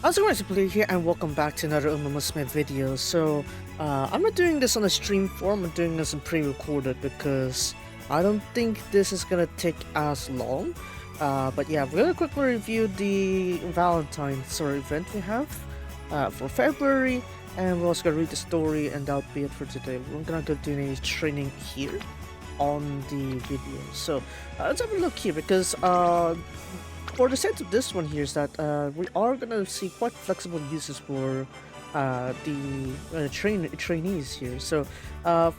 How's it going, Play here, and welcome back to another Musume video. I'm not doing this on a stream form, I'm doing this in pre-recorded because I don't think this is gonna take as long. But yeah, we're gonna quickly review the Valentine event we have for February, and we're also gonna read the story, and that'll be it for today. We're gonna go do any training here on the video. Let's have a look here because for the sense of this one here is that we are gonna see quite flexible uses for the trainees here.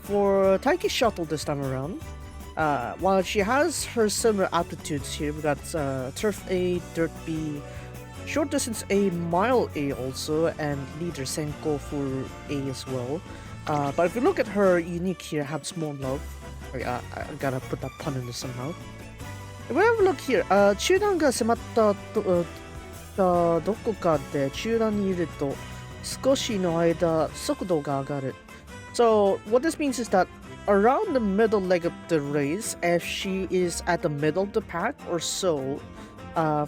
For Taiki's shuttle this time around, while she has her similar aptitudes here, we got Turf A, Dirt B, Short Distance A, Mile A also, and Leader Senko for A as well. But if you look at her unique here, have small love. I gotta put that pun in there somehow. If we have a look here, 中断が迫ったどこかで中断にいると少しの間速度が上がる. So what this means is that around the middle leg of the race, if she is at the middle of the pack or so,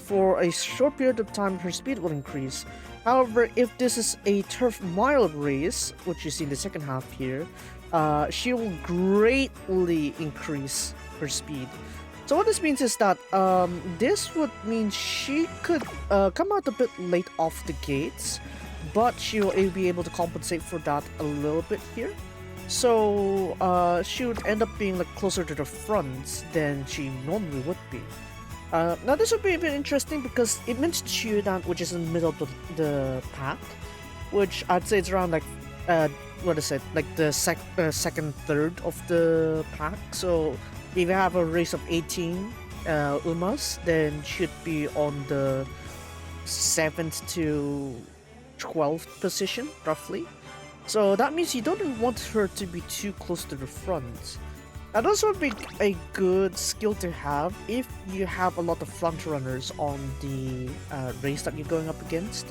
for a short period of time her speed will increase. However, if this is a turf mile race, which you see in the second half here, she will greatly increase her speed. So what this means is that this would mean she could come out a bit late off the gates, but she will be able to compensate for that a little bit here. So she would end up being like closer to the front than she normally would be. Now this would be a bit interesting because it means Chudan, which is in the middle of the pack, which I'd say it's around like what is it, like the second third of the pack. So if you have a race of 18 Umas, then should be on the 7th to 12th position, roughly. So that means you don't want her to be too close to the front. That also would be a good skill to have if you have a lot of front runners on the race that you're going up against.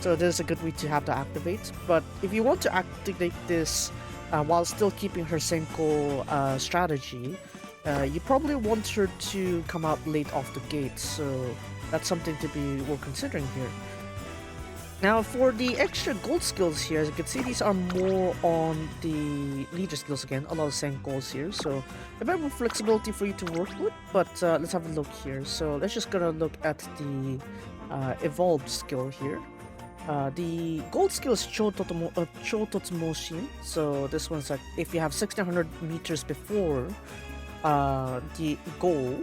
So there's a good way to have to activate. But if you want to activate this while still keeping her Senko strategy, you probably want her to come out late off the gate, so that's something to be worth considering here. Now for the extra gold skills here, as you can see, these are more on the leader skills again, a lot of Senkos here, so a bit more flexibility for you to work with, but let's have a look here. So let's just gonna look at the evolved skill here. The gold skill is Chototsu Moshin, so this one's like if you have 1600 meters before the goal,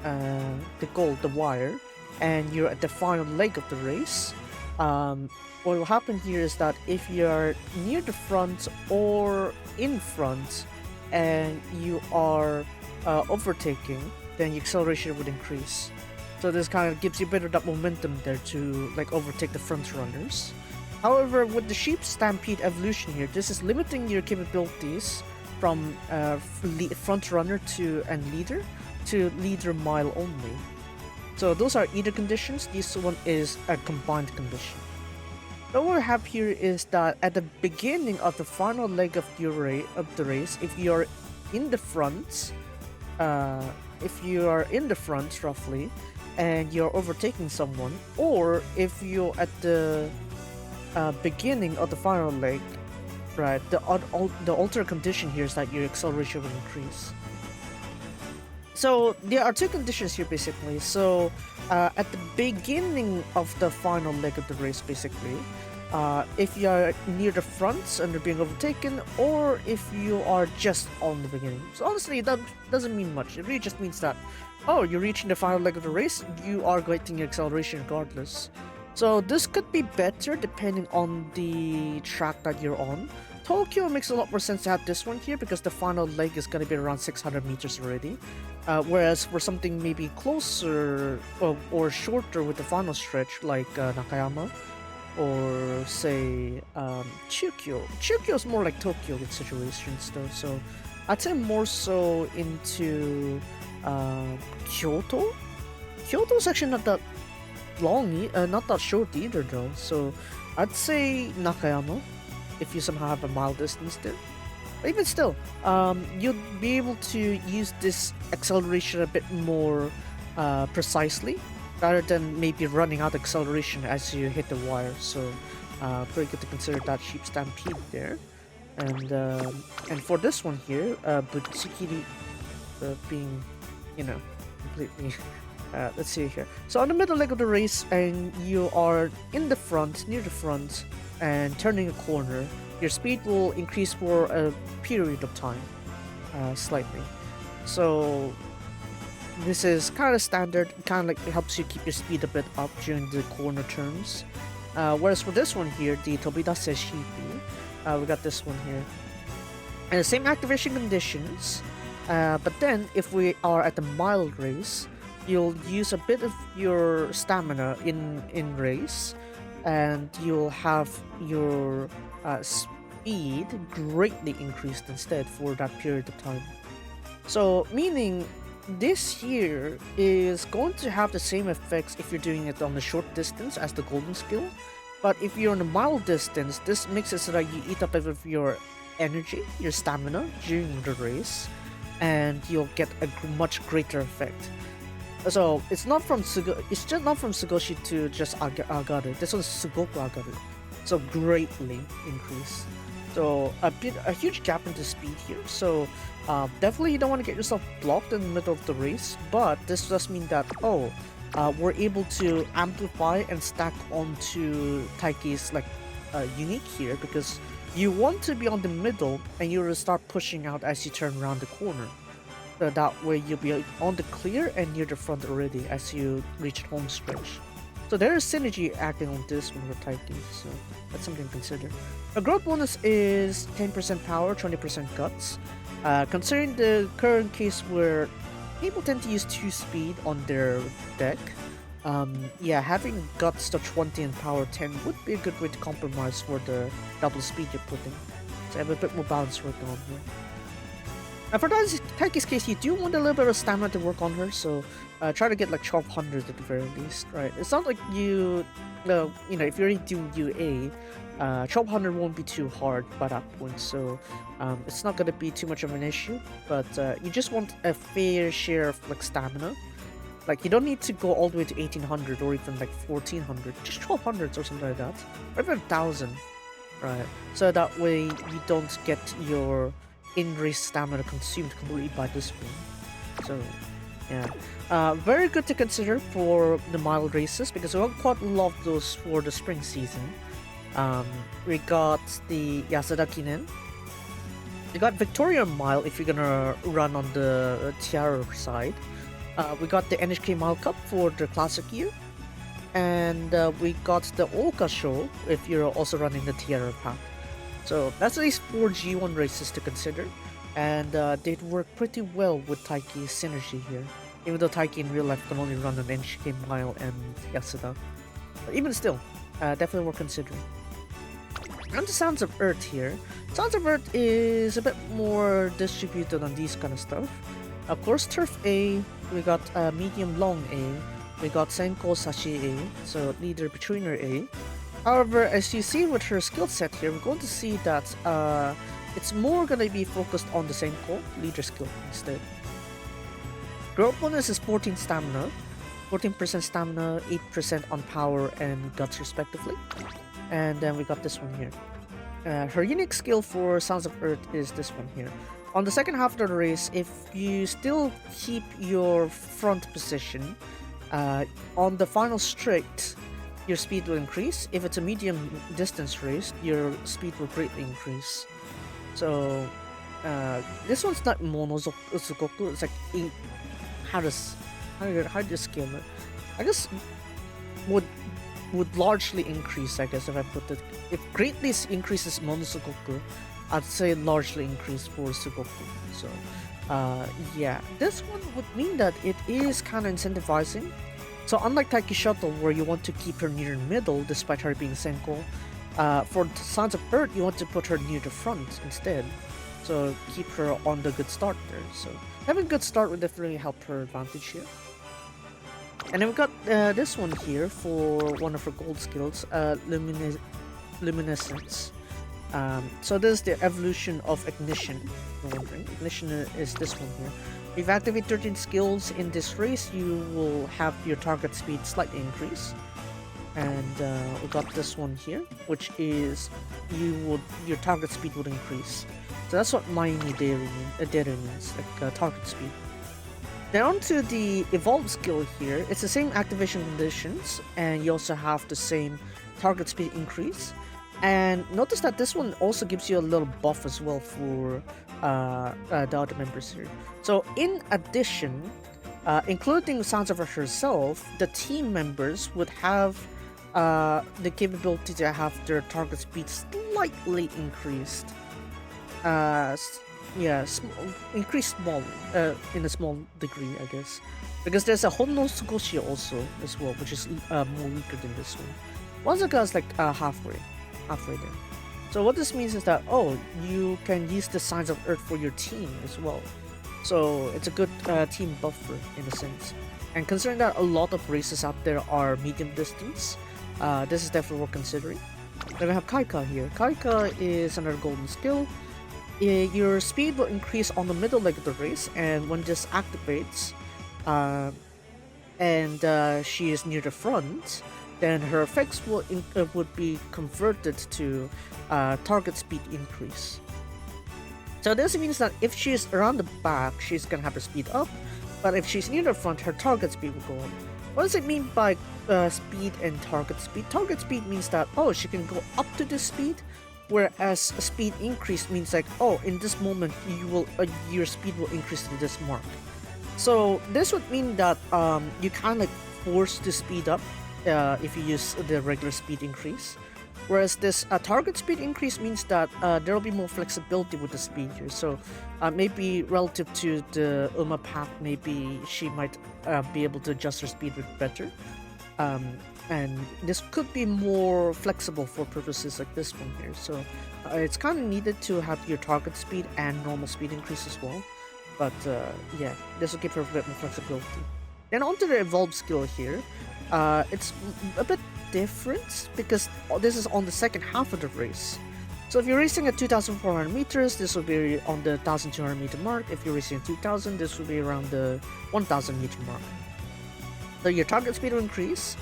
the wire, and you're at the final leg of the race, what will happen here is that if you're near the front or in front and you are overtaking, then your acceleration would increase. So this kind of gives you a bit of that momentum there to like overtake the front runners. However, with the Sheep Stampede evolution here, this is limiting your capabilities from front runner and leader mile only. So those are either conditions. This one is a combined condition. What we have here is that at the beginning of the final leg of the race, if you're in the front, roughly, and you're overtaking someone, or if you're at the beginning of the final leg, right, the alternate condition here is that your acceleration will increase. So there are two conditions here basically. So at the beginning of the final leg of the race basically, if you are near the front and you're being overtaken, or if you are just on the beginning. So honestly, that doesn't mean much. It really just means that, oh, you're reaching the final leg of the race, you are getting your acceleration regardless. So this could be better depending on the track that you're on. Tokyo makes a lot more sense to have this one here because the final leg is going to be around 600 meters already. Whereas for something maybe closer or shorter with the final stretch like Nakayama or say Chukyo. Chukyo is more like Tokyo in situations though, so I'd say more so into Kyoto. Kyoto is actually not that long, not that short either though, so I'd say Nakayama if you somehow have a mile distance there. But even still, you'll be able to use this acceleration a bit more precisely rather than maybe running out of acceleration as you hit the wire. So pretty good to consider that Sheep Stampede there. And for this one here, Butsukiri being, you know, completely. Let's see here. So on the middle leg of the race, and you are in the front, near the front, and turning a corner, your speed will increase for a period of time, slightly. So this is kind of standard. Kind of like it helps you keep your speed a bit up during the corner turns. Whereas for this one here, the Tobidase Shipi, we got this one here. And the same activation conditions, but then if we are at the mild race, you'll use a bit of your stamina in race, and you'll have your speed greatly increased instead for that period of time. So meaning this here is going to have the same effects if you're doing it on the short distance as the golden skill, but if you're on a mild distance, this makes it so that you eat up a bit of your energy, your stamina during the race, and you'll get a much greater effect. So it's just not from Sugoshi to just Agaru. This one's Sugoku Agaru. So greatly increase. So a huge gap into speed here. So definitely you don't want to get yourself blocked in the middle of the race. But this does mean that we're able to amplify and stack onto Taiki's like unique here, because you want to be on the middle and you will start pushing out as you turn around the corner. So that way you'll be on the clear and near the front already as you reach home stretch. So there is synergy acting on this one with Taiki, so that's something to consider. A growth bonus is 10% power, 20% guts. Considering the current case where people tend to use 2 speed on their deck, yeah, having guts to 20 and power 10 would be a good way to compromise for the double speed you're putting. So have a bit more balance work on here. And for Taiki's case, you do want a little bit of stamina to work on her, so try to get like 1200 at the very least, right? It's not like you know, if you're already doing UA, 1200 won't be too hard by that point, so it's not going to be too much of an issue, but you just want a fair share of like stamina. Like, you don't need to go all the way to 1800 or even like 1400, just 1200 or something like that, or even 1000, right? So that way you don't get your in-race stamina consumed completely by this one. So yeah, very good to consider for the mild races, because we quite love those for the spring season. We got the Yasuda Kinen. We got Victoria Mile if you're gonna run on the Tiara side. We got the NHK Mile Cup for the classic year, and we got the Oka Show if you're also running the Tiara pack. So that's at least 4 G1 races to consider, and they'd work pretty well with Taiki's synergy here, even though Taiki in real life can only run an NHK Mile and Yasuda. But even still, definitely worth considering. And the Sounds of Earth here. Sounds of Earth is a bit more distributed on these kind of stuff. Of course, Turf A, we got Medium Long A, we got Senko Sashi A, so Leader Betrayer A. However, as you see with her skill set here, we're going to see that it's more going to be focused on the Senko, Leader skill instead. Growth bonus is 14 stamina, 14% stamina, 8% on power and guts respectively. And then we got this one here. Her unique skill for Sounds of Earth is this one here. On the second half of the race, if you still keep your front position, on the final straight, your speed will increase. If it's a medium distance race, your speed will greatly increase. So this one's not Monosugoku, it's like how do you scale it? I guess would largely increase, I guess, if I put it. If greatly increases Monosugoku, I'd say largely increase for Sugoku. So yeah, this one would mean that it is kind of incentivizing. So unlike Taiki Shuttle, where you want to keep her near the middle despite her being Senko, for Sounds of Earth, you want to put her near the front instead. So keep her on the good start there. So having a good start would definitely help her advantage here. And then we've got this one here for one of her gold skills, Luminescence. So this is the evolution of Ignition. Ignition is this one here. If you activate 13 skills in this race, you will have your target speed slightly increase. And we got this one here, which is your target speed would increase. So that's what Miami Dairy means, like target speed. Then on to the evolved skill here, it's the same activation conditions, and you also have the same target speed increase. And notice that this one also gives you a little buff as well for the other members here. So in addition, including Sounds of herself, the team members would have the capability to have their target speed slightly increased. Increased small, in a small degree, I guess. Because there's a Honno Sugoshi also as well, which is more weaker than this one. Once is like halfway there. So what this means is that, oh, you can use the Signs of Earth for your team as well. So it's a good team buffer in a sense. And considering that a lot of races out there are medium distance, this is definitely worth considering. Then we have Kaika here. Kaika is another golden skill. Your speed will increase on the middle leg of the race, and when this activates, and she is near the front, then her effects would be converted to target speed increase. So this means that if she's around the back, she's gonna have her speed up, but if she's near the front, her target speed will go up. What does it mean by speed and target speed? Target speed means that, oh, she can go up to this speed, whereas speed increase means like, oh, in this moment your speed will increase to this mark. So this would mean that you kind of like force to speed up if you use the regular speed increase, whereas this target speed increase means that there will be more flexibility with the speed here. So maybe relative to the Uma pack, maybe she might be able to adjust her speed a bit better. And this could be more flexible for purposes like this one here. So it's kind of needed to have your target speed and normal speed increase as well. But yeah, this will give her a bit more flexibility. Then onto the evolved skill here. It's a bit different because this is on the second half of the race. So if you're racing at 2,400 meters, this will be on the 1,200 meter mark. If you're racing at 2,000, this will be around the 1,000 meter mark. So your target speed will increase.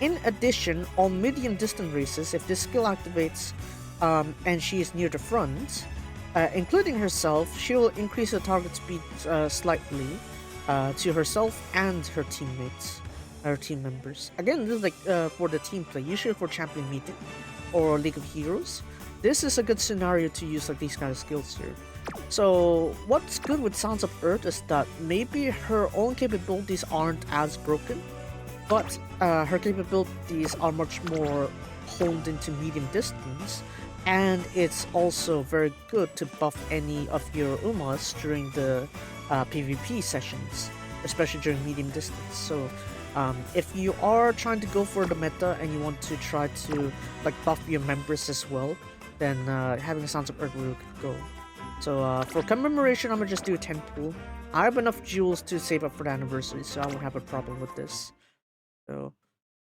In addition, on medium distance races, if this skill activates and she is near the front, including herself, she will increase her target speed slightly to herself and her teammates, her team members. Again, this is like for the team play, usually for Champion Meeting or League of Heroes. This is a good scenario to use like these kind of skills here. So what's good with Sounds of Earth is that maybe her own capabilities aren't as broken, but her capabilities are much more honed into medium distance, and it's also very good to buff any of your Umas during the PvP sessions, especially during medium distance. So if you are trying to go for the meta and you want to try to like buff your members as well, then having Sounds of Earth will go. So for commemoration, I'm gonna just do a 10 pool. I have enough jewels to save up for the anniversary, so I won't have a problem with this. So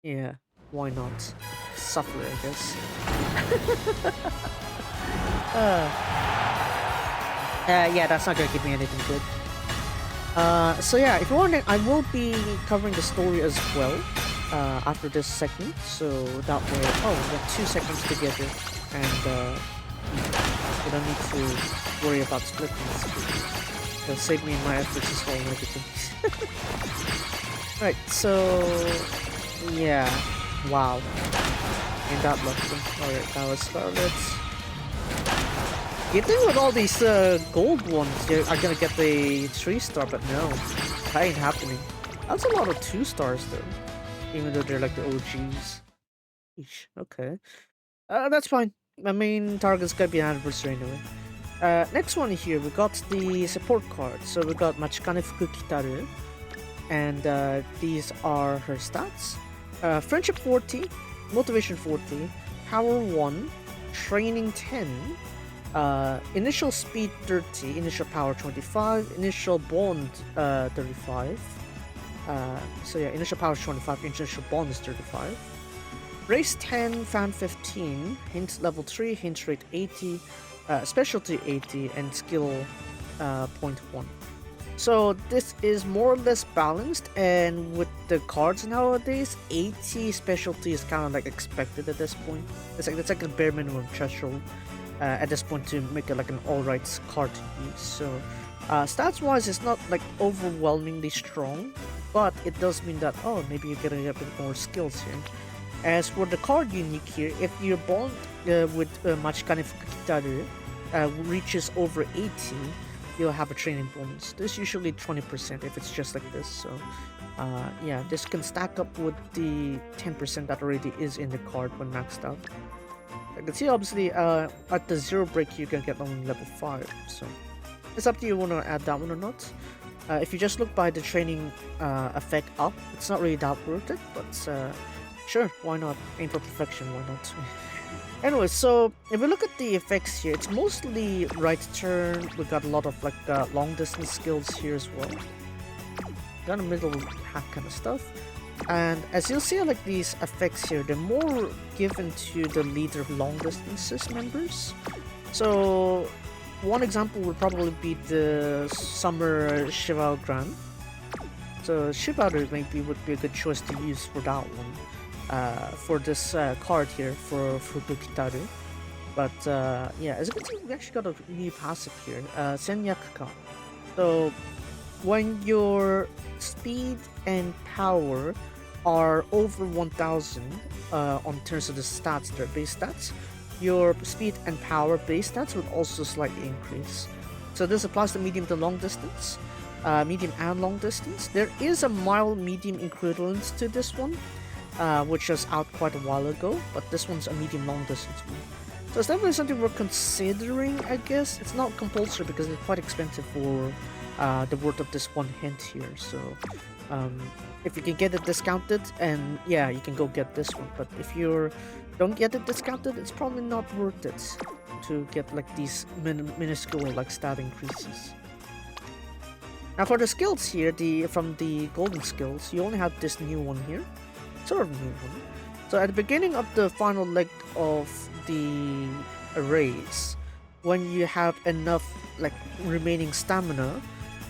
yeah, why not? Suffer, I guess. Yeah, that's not gonna give me anything good. So yeah, if you're wondering, I will be covering the story as well after this segment, so that way, oh, we have 2 segments together, and you don't need to worry about splitting this. It'll save me my efforts as well and everything. Right, so yeah, wow, ain't that lucky. Alright, that was Scarlet. You think with all these gold ones you are gonna get the 3-star, but no, that ain't happening. That's a lot of 2 stars though, even though they're like the OGs. Eesh, okay, that's fine. My main target's gonna be an anniversary anyway. Next one here, we got the support card. So we got Machikane Fukukitaru, and these are her stats. Friendship 40, Motivation 40, Power 1, Training 10, initial speed 30, initial power 25, initial bond 35. So yeah, initial power is 25, initial bond is 35. Race 10, fan 15, hint level 3, hint rate 80, specialty 80, and skill 0.1. So this is more or less balanced, and with the cards nowadays, 80 specialty is kind of like expected at this point. It's like a bare minimum threshold at this point to make it like an alright card to use. So stats wise, it's not like overwhelmingly strong, but it does mean that maybe you're getting a bit more skills here. As for the card unique here, if your bond with Machikane Fukukitaru reaches over 80, you'll have a training bonus. This is usually 20% if it's just like this. So yeah, this can stack up with the 10% that already is in the card when maxed out. I can see obviously at the 0 break you can get only level 5. So it's up to you want to add that one or not. If you just look by the training effect up, it's not really that worth it, but sure, why not? Aim for perfection, why not? Anyway, so if we look at the effects here, it's mostly right turn. We got a lot of like long distance skills here as well. Got a middle hack kind of stuff. And as you'll see, like these effects here, they're more given to the leader of long distances members. So one example would probably be the Summer Shival Grand. So Shibaru maybe would be a good choice to use for that one. For this card here for Fukukitaru. But yeah, as you can see, we actually got a new passive here, Senyakuka. So when your speed and power are over 1000 on terms of the stats, their base stats, your speed and power base stats would also slightly increase. So this applies to medium to long distance, medium and long distance. There is a mild medium equivalent to this one, which was out quite a while ago, but this one's a medium long distance one. So it's definitely something we're considering, I guess. It's not compulsory because it's quite expensive for the worth of this one hint here. So if you can get it discounted, and yeah, you can go get this one. But if you don't get it discounted, it's probably not worth it to get like these minuscule like stat increases. Now for the skills here, from the golden skills, you only have this new one here. Sort of new one. So at the beginning of the final leg of the race, when you have enough like remaining stamina,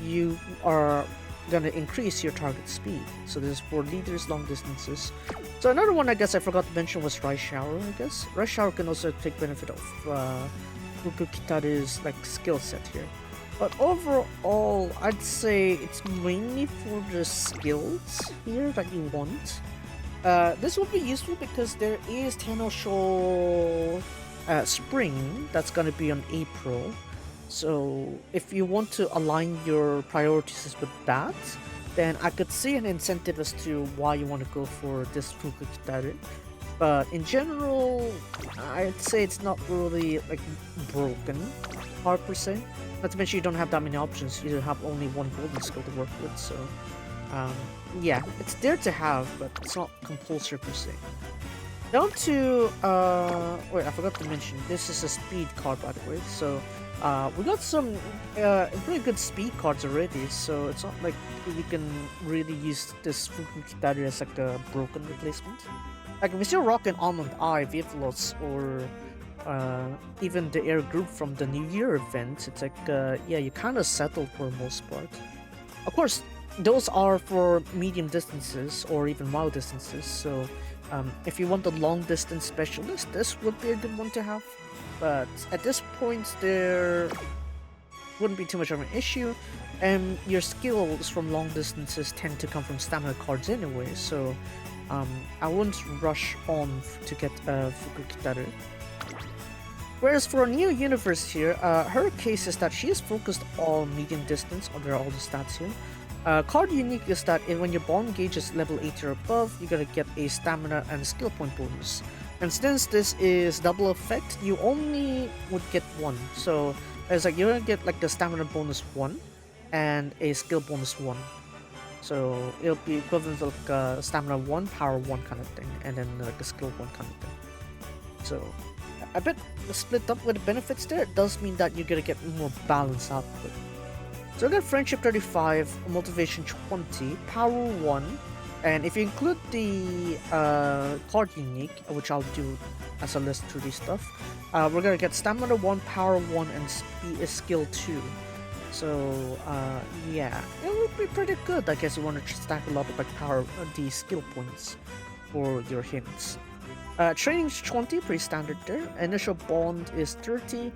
you are gonna increase your target speed. So this is for leaders long distances. So another one I guess I forgot to mention was Rice Shower, I guess. Rice Shower can also take benefit of Fukukitaru's like skill set here. But overall, I'd say it's mainly for the skills here that you want. This will be useful because there is Tenosho Spring that's gonna be on April. So if you want to align your priorities with that, then I could see an incentive as to why you want to go for this Fukukitaru. But in general, I'd say it's not really like broken hard per se. Not to mention you don't have that many options. You have only one golden skill to work with, so yeah, it's there to have, but it's not compulsory per se. Down to wait, I forgot to mention this is a speed card, by the way. So we got some pretty good speed cards already, so it's not like you can really use this Fukukitaru as like a broken replacement. Like if you still rock an Almond Eye, Vivlos, or even the air group from the New Year event, it's like yeah, you kind of settle for the most part. Of course, those are for medium distances or even mile distances, so if you want a long distance specialist, this would be a good one to have. But at this point, there wouldn't be too much of an issue, and your skills from long distances tend to come from stamina cards anyway, so I wouldn't rush on to get Fukukitaru. Whereas for a new universe here, her case is that she is focused on medium distance. There are all the stats here. Card unique is that when your bond gauge is level 80 or above, you're gonna get a stamina and skill point bonus. And since this is double effect, you only would get one. So it's like you're gonna get like the stamina bonus 1 and a skill bonus 1. So it'll be equivalent to like a stamina 1, power 1 kind of thing, and then like a skill 1 kind of thing. So a bit split up with the benefits there. It does mean that you're gonna get more balanced output. So I got Friendship 35, Motivation 20, Power 1, and if you include the card unique, which I'll do as a list through this stuff, we're gonna get Stamina 1, Power 1, and Skill 2. So yeah, it would be pretty good. I guess you want to stack a lot of like power the skill points for your hints. Training's 20, pretty standard there. Initial bond is 30.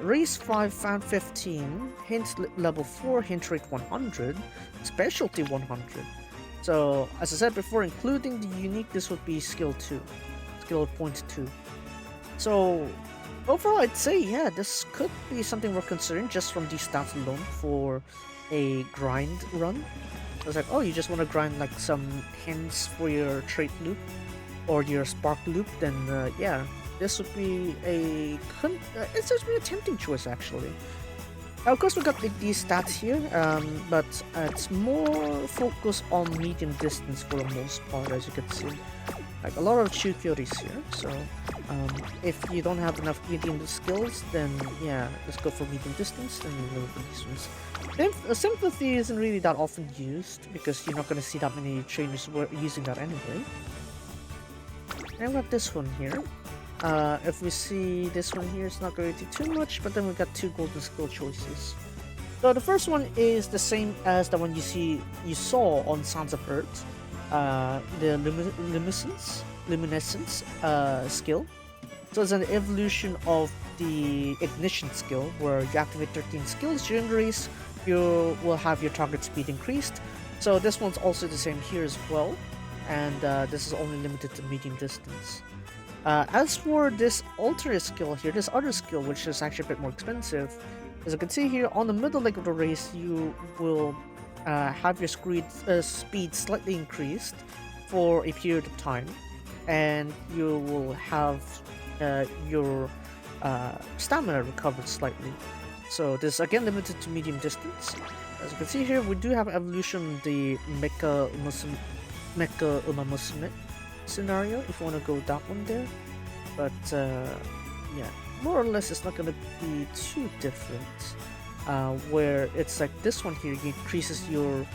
Race 5, fan 15. Hint level 4, hint rate 100. Specialty 100. So, as I said before, including the unique, this would be skill 2. Skill point 2. So, overall, I'd say, yeah, this could be something we're considering just from these stats alone for a grind run. It's like, oh, you just want to grind like some hints for your trait loop or your spark loop, then yeah, this would be it's just be a tempting choice actually. Of course, we got these stats here, but it's more focused on medium distance for the most part, as you can see. Like a lot of Chukyoris here, so if you don't have enough medium skills, then yeah, let's go for medium distance, then you go for these ones. Sympathy isn't really that often used, because you're not going to see that many trainers using that anyway. And we got this one here. If we see this one here, it's not going to do too much, but then we got 2 golden skill choices. So the first one is the same as the one you saw on Sands of Earth, the luminescence skill. So it's an evolution of the ignition skill, where you activate 13 skills during the race, you will have your target speed increased. So this one's also the same here as well, and this is only limited to medium distance. As for this alternate skill here, this other skill, which is actually a bit more expensive, as you can see here, on the middle leg of the race, you will have your speed slightly increased for a period of time, and you will have your stamina recovered slightly. So this is again limited to medium distance. As you can see here, we do have evolution the Mecha Musume scenario, if you want to go that one there. But yeah, more or less it's not going to be too different, where it's like this one here increases your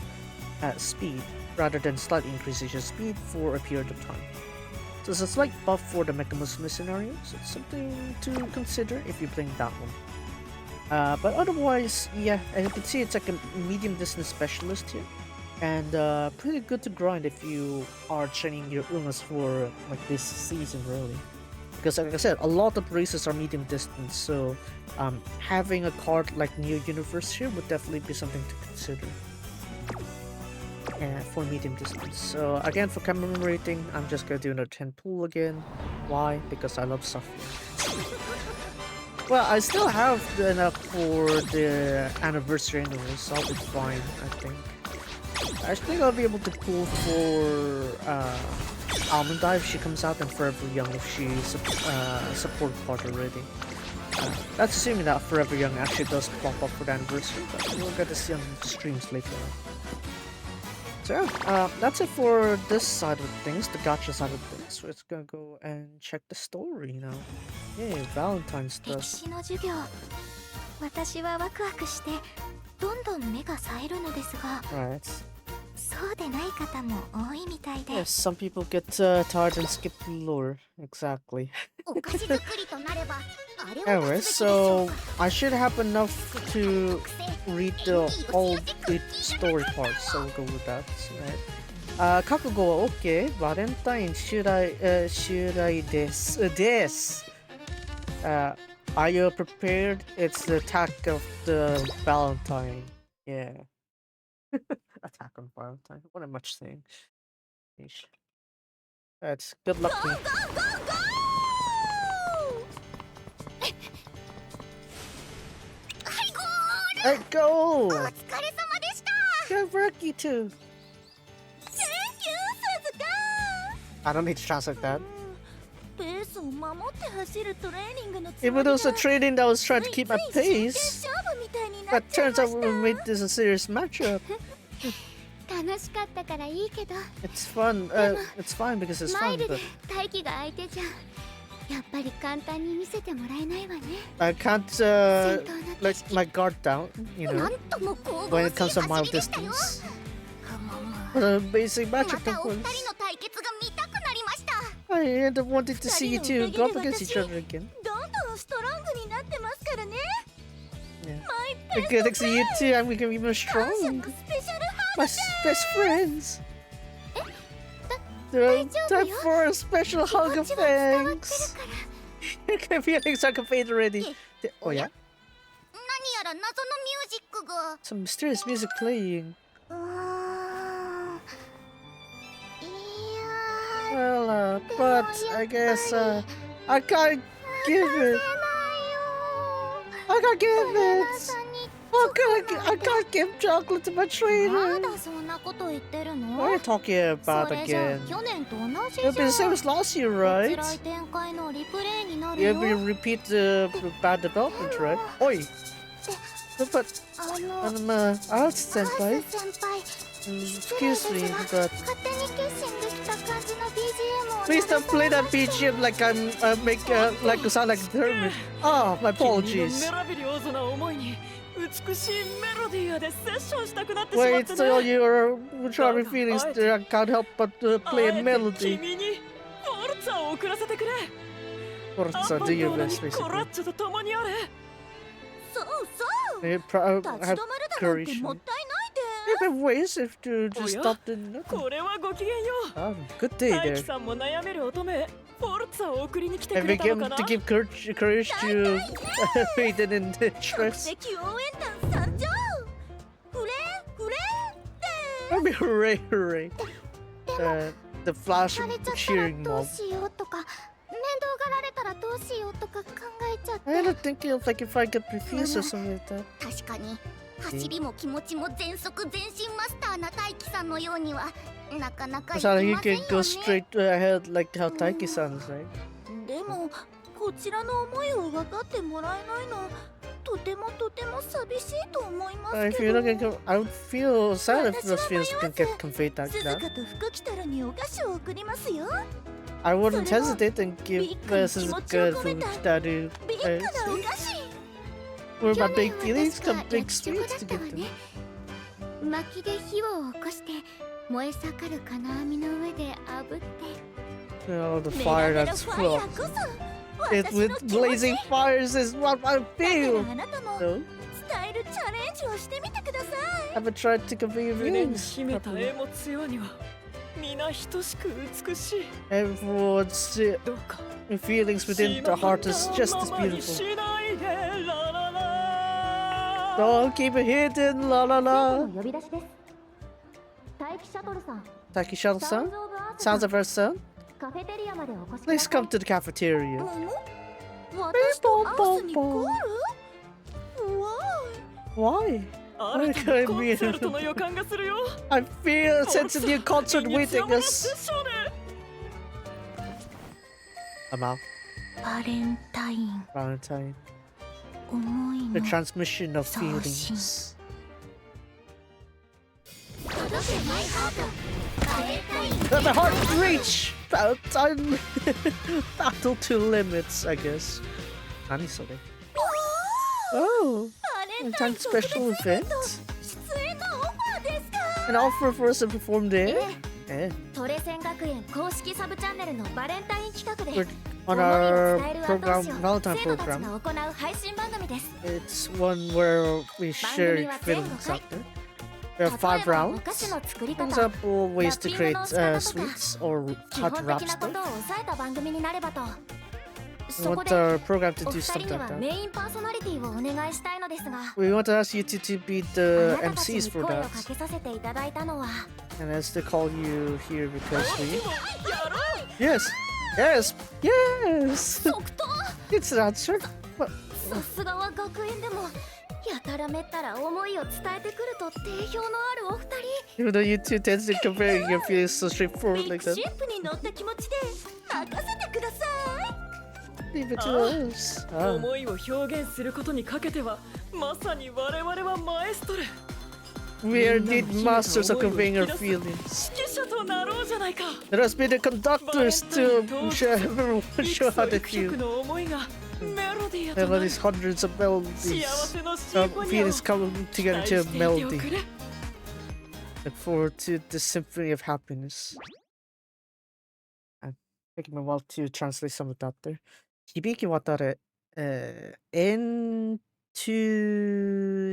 speed rather than slightly increases your speed for a period of time. So it's a slight buff for the Mecha Musume scenario, so it's something to consider if you're playing that one. But otherwise, yeah, as you can see, it's like a medium distance specialist here, and pretty good to grind if you are training your Umas for like this season, really. Because like I said, a lot of races are medium distance, so having a card like Neo Universe here would definitely be something to consider for medium distance. So again, for commemorating, I'm just gonna do another 10 pool again. Why? Because I love suffering. Well, I still have enough for the anniversary anyway, so I'll be fine, I think. I think I'll be able to pull for Almond Eye if she comes out, and Forever Young if she's support card already. That's assuming that Forever Young actually does pop up for the anniversary, but we'll get to see on streams later on. So yeah, that's it for this side of things, the gacha side of things. So let's gonna go and check the story now. Yay, Valentine stuff. 歴史の授業、私はワクワクしてどんどん目が冴えるのですが、 Right. そうでない方も多いみたいで。 Yes, some people get tired and skip the lore. Exactly. お菓子作りとなれば、あれを Anyway, 出すべきでしょう so か。 I should have enough to read all the story parts, so we'll go with that. Right. 覚悟は OK. Valentine, should I this? Are you prepared? It's the attack of the Valentine. Yeah. Attack on Valentine. What am I saying? Yeesh. That's good luck. Go, Me. go, go, go! Hey, go! お疲れ様でした。 Good work, you two. Thank you, Suzuka. I don't need to translate that. ペースを守って走るトレーニングのつも Even り though が it's a training that was trying to keep my つい真剣 pace, 勝負みたいになっ but ちゃい turns ま out し we た。 made this a serious matchup. 楽しかったからいいけど、 It's fun. It's fine because it's マイ fun, ルで but 大気が相手じゃやっぱり簡単に見せてもらえないわね。 I can't 戦闘の let my guard down, you な know, んとも神 when 々 it しい comes to 走 mile りでしたよ。 distance. ふむむ But a basic ま matchup, た of お二 course. 人の対決が見たくなりました。 I wanted to see you two go up against each other again. どんどんストロングになってますからね。 Yeah. マイ Because thanks to you too, I'm becoming even 感謝の strong. スペシャルハ My best friends. 大丈夫 Time よ for a special 気 hug 持 of ちは伝わってる thanks. から My feelings are conveyed already. Oh yeah? 何やら謎のミュージックが Some mysterious music playing. うーんいや Well, but I guess I can't give ー it. 出ないよ I can't ト give レーナー it. さんに I can't give chocolate to my ま trainer. だそんなこと言ってるの What are you talking そ about れじゃ again? 去年と同じ It'll じ be ゃ the same ん as last year, お辛 right? い展開のリプレイになる Yeah, よ we repeat the bad development, right? Oi! But, アー Alex ス senpai, 先輩 excuse me, but 勝手に決心できた感じの BGM を please don't play that 流されまして BGM like I'm like sound like a hermit. Ah, my 君の apologies. メラビリオーズな思いに美しいメロディアでセッションしたくなってしまっ Wait, て so ね your charming feelings there, I can't help but play a あえて melody. 君にフォルツァを送らせてくれ Forza, アンパ do ン your ドーナ best, にコ basically. ラッチョと共にあれそうそう Have 立ち止まるだなんて courage. もったいないで You have ways if to just Oh, yeah? stop doing nothing. これはご機嫌よ Oh, good day 大 there. 輝さんも悩める乙女フォルツァを送りに来て I くれたの begin かな to give courage to Raiden in the 特 stress. 席応援団参上フレフレ I mean, hooray, hooray. The flash されちゃったら cheering どう mob. しようとか面倒がられたらどうしようとか考えちゃっ I て had to think of like if I could refuse or something like that. 確かに走りも気持ちも全速全身マスターな大輝さんのようにはなかなかいき So ま you せん can よ go ね straight ahead like how Taiki-san is, right? でもこちらの思いを分かってもらえないのとても寂しいと思います If け you're ど not gonna, I would feel sad if those feelings can get conveyed like 鈴 that. 鹿と福来たらにお菓子を送りますよ I wouldn't それも hesitate and give ビッグな気持ちを Suzuka 込め from た Kitaru. ビッグなお菓子 Where 去 my 年 big は feelings 確 come か big 焼きチョコ sweets だ to ったわ get ね them. 薪で火を起こして燃え盛る金網の上で炙って Oh, the メ fire ラメラ that's ファイヤ full. ーこそ It 私の with 気持ち blazing fires is what I だから feel. あなたも No, 伝えるチャレンジをしてみてください I haven't tried to convey your 胸に feelings 秘めた properly. エモ強には皆等しく美しい Everyone's どうか feelings within the heart is just as しまったままに beautiful. しないでラララ Don't keep it hidden, la la la. 呼び出しです大気シャトルさん Taki Shuttle-san? Sounds of our son? カフェテリアまでお越し Please come to the cafeteria. 私とアースにコール Why? 新たなコンサルトの予感がするよ I feel a sense of new concert イニシ waiting アムの us. セッションで I'm out. バレンタイン Valentine. 思い The の transmission of So feelings. 届けマイハートバレンタイン Let my heart reach! Valentine! Battle to limits, I guess. Nani sore? Oh! バレンタイ Valentine ン特別 special イベン event? ト出演のオファーですか An offer for us to perform there? Eh. トレセン学園公式サブチャンネルのバレンタイン企画で We're 思 on いを our 伝える program, 後押しを Valentine 生徒たち program. が行う配信番組です It's one where we share 番組は全 feelings 5 out 回 there. There are 5例えばお菓子 rounds. の作り For 方 example, ways to create Wrapping sweets or 基 hot 本 wrap 的なこと stuff. を抑えた番組になればと We そこ want で our program to お do 二人 something に like は that. メインパーソナリティをお願いしたいのですが We want to ask you to be あ the なたたち MCs に for 声を that. かけさせていただいたのは And as to call you here because we. やろう Yes! Yes! Yes! 即答 It's an answer! What? さすがは学園でもやたらめったら思いを伝えてくると定評のあるお二 Even though you two tend to compare your feelings so 人 straightforward ビ like ッグ that. シップに乗った気持ちで任せてくださ Leave it to us. Ah. 思いを表現することにかけてはまさに我々はマエストル We are indeed masters of conveying our feelings. 指揮者となろうじゃないか Let us be the conductors to show everyone show how they 幾百 feel. の思いがメロディアと And な all る these hundreds of 幸 melodies, せのシンフォニアを feelings come 期 together 待 to a していてお melody. くれ Look forward to the symphony of happiness. I'm taking a while to translate some of that there. 響き渡れ、end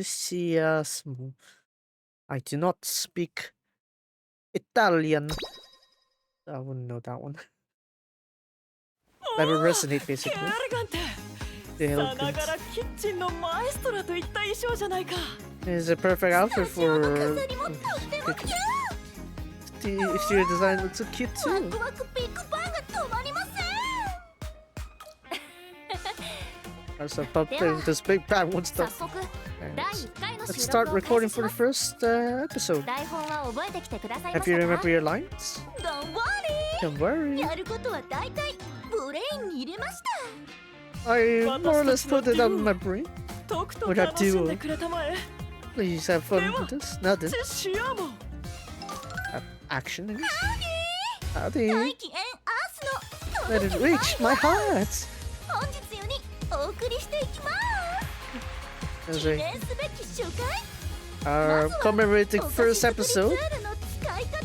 entusiasmo. I do not speak Italian. I wouldn't know that one. That would resonate エ basically. レガンテ The さな elegant. がらキッチンのマエストラといった衣装じゃないか It's a perfect outfit スタジオの for 飾りもとってもキュ the exterior design. Looks so cute ーワ too. クワクビッグバンが止まりません There's a puppet. This big bad one 早 stuff. 速 And 第1回の let's 収 start 録を recording 開始し for ま the す first episode. 台本は覚えてきてくださいま Have し you た remember か your lines? Don't Don't worry worry. やることは大体ブレインに入れました I more or less put it on my brain. とくと Would have 楽しんでくれたまえ Please have fun with this. Not this. シアモン Action. I guess. 大 Howdy. 気円アースの Let it reach my heart. 本日よりお送りしていきます As 記 a 念すべき初回 our commemorating お菓子 first 作りツ episode, ールの使い方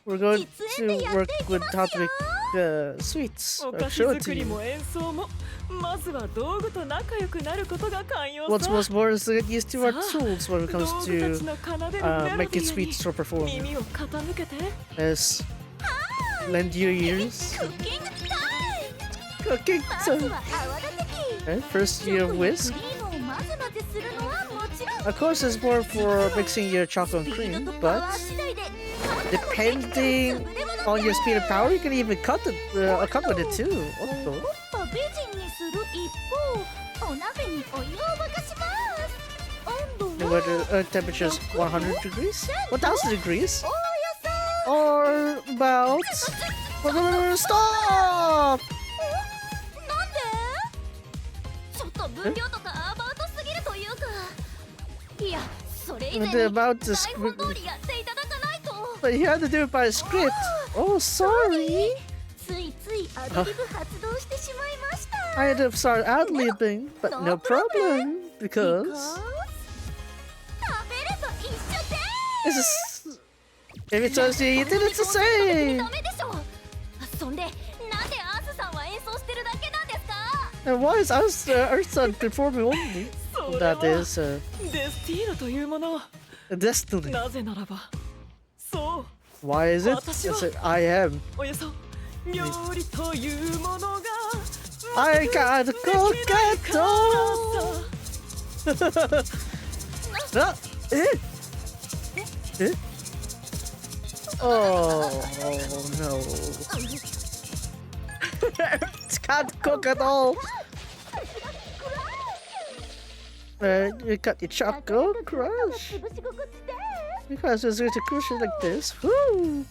we're going 実演で to やっ work ていき with ます how to よ make sweets. お I'll 菓子 show it 作 to り you. も演奏もまずは道具と仲良くなることが寛容 What's さ most more is to get used to our Sa- tools when it 道 comes 具た to ちの奏でるメロディ making ーに sweets to perform. 耳を傾けて Yes. Lend your ears. クッキングタイ Cooking. ムまず So, は泡立て器 okay, first チ year ョコや whisk. クリームを混ぜ混ぜするのはもちろん Of course, it's more for mixing your chocolate ス and ピー cream, ドとパワ but ー次第で depending on your speed and power, you can even cut it, accompany it too. What おっぱ美人にする一方お鍋にお湯を沸かします温 the? 度 The は weather temperature is 100 degrees? 1000 degrees? おおよ Or about... Stop! そなんでちょっと分量とかアバウトすぎるというかいやそれ以前に The about the 台本 script. 通りやっていただかないと But you had to do it by script. Oh, sorry. ついついアドリブ発動してしまいました I had to start ad-libbing, but no problem, because 食べれば一緒で this is... If it tells you you did, it's the ダ same. メでしょそんでなんでアースさんは演奏してるだけなんですか And why is us, Earthson performing only? それは That is デスティーノというもの destiny. なぜならばそう Why is it? It's I am. およそ料理というものが I got a coquette. Ah, eh? Eh? Oh no. It can't cook at all. You got your chocolate crush. 潰し心地で Because it's going to crush it like this. Woo!